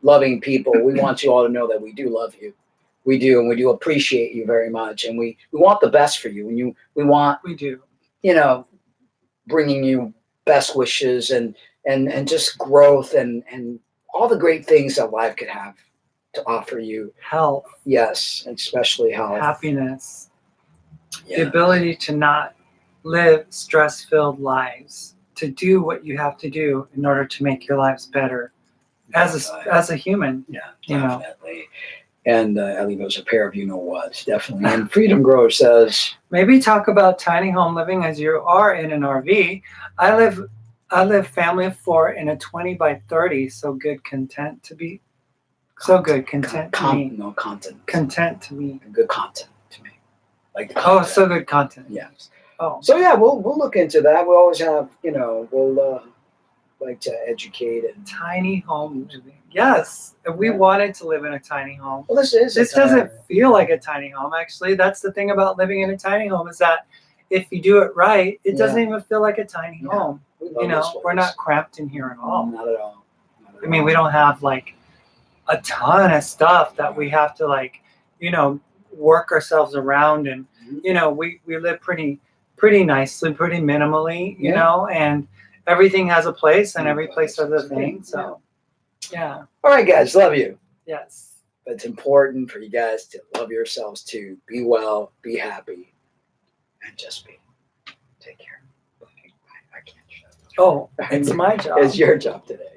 loving people. We want you all to know that we do love you. We do, and we do appreciate you very much, and we want the best for you. And we want, We do. you know, bringing you best wishes and just growth and all the great things that life could have to offer you. Health. Yes, especially health. Happiness. Yeah. The ability to not live stress-filled lives, to do what you have to do in order to make your lives better as a human. Yeah, you know. definitely. And I believe it was a pair of you-know-whats, definitely. And Freedom Grower says, maybe talk about tiny home living as you are in an RV. I live family of 4 in a 20 by 30, so good content to be. So good content to me. No content. Content to me. Good content to me. Like the content. Oh, so good content. Yes. Oh. So yeah, we'll look into that. We always have, we'll like to educate and tiny home living. Yes, if we wanted to live in a tiny home. Well, this doesn't feel like a tiny home. Actually, that's the thing about living in a tiny home is that if you do it right, it doesn't even feel like a tiny home. We're not cramped in here at all. Not at all. I mean, we don't have like a ton of stuff that we have to work ourselves around, and we live pretty nicely, pretty minimally, you know, and everything has a place, and every place has a thing. So, yeah. All right, guys, love you. Yes. But it's important for you guys to love yourselves too. Be well, be happy, and just be. Take care. I can't shut up. Oh, it's my job. It's your job today.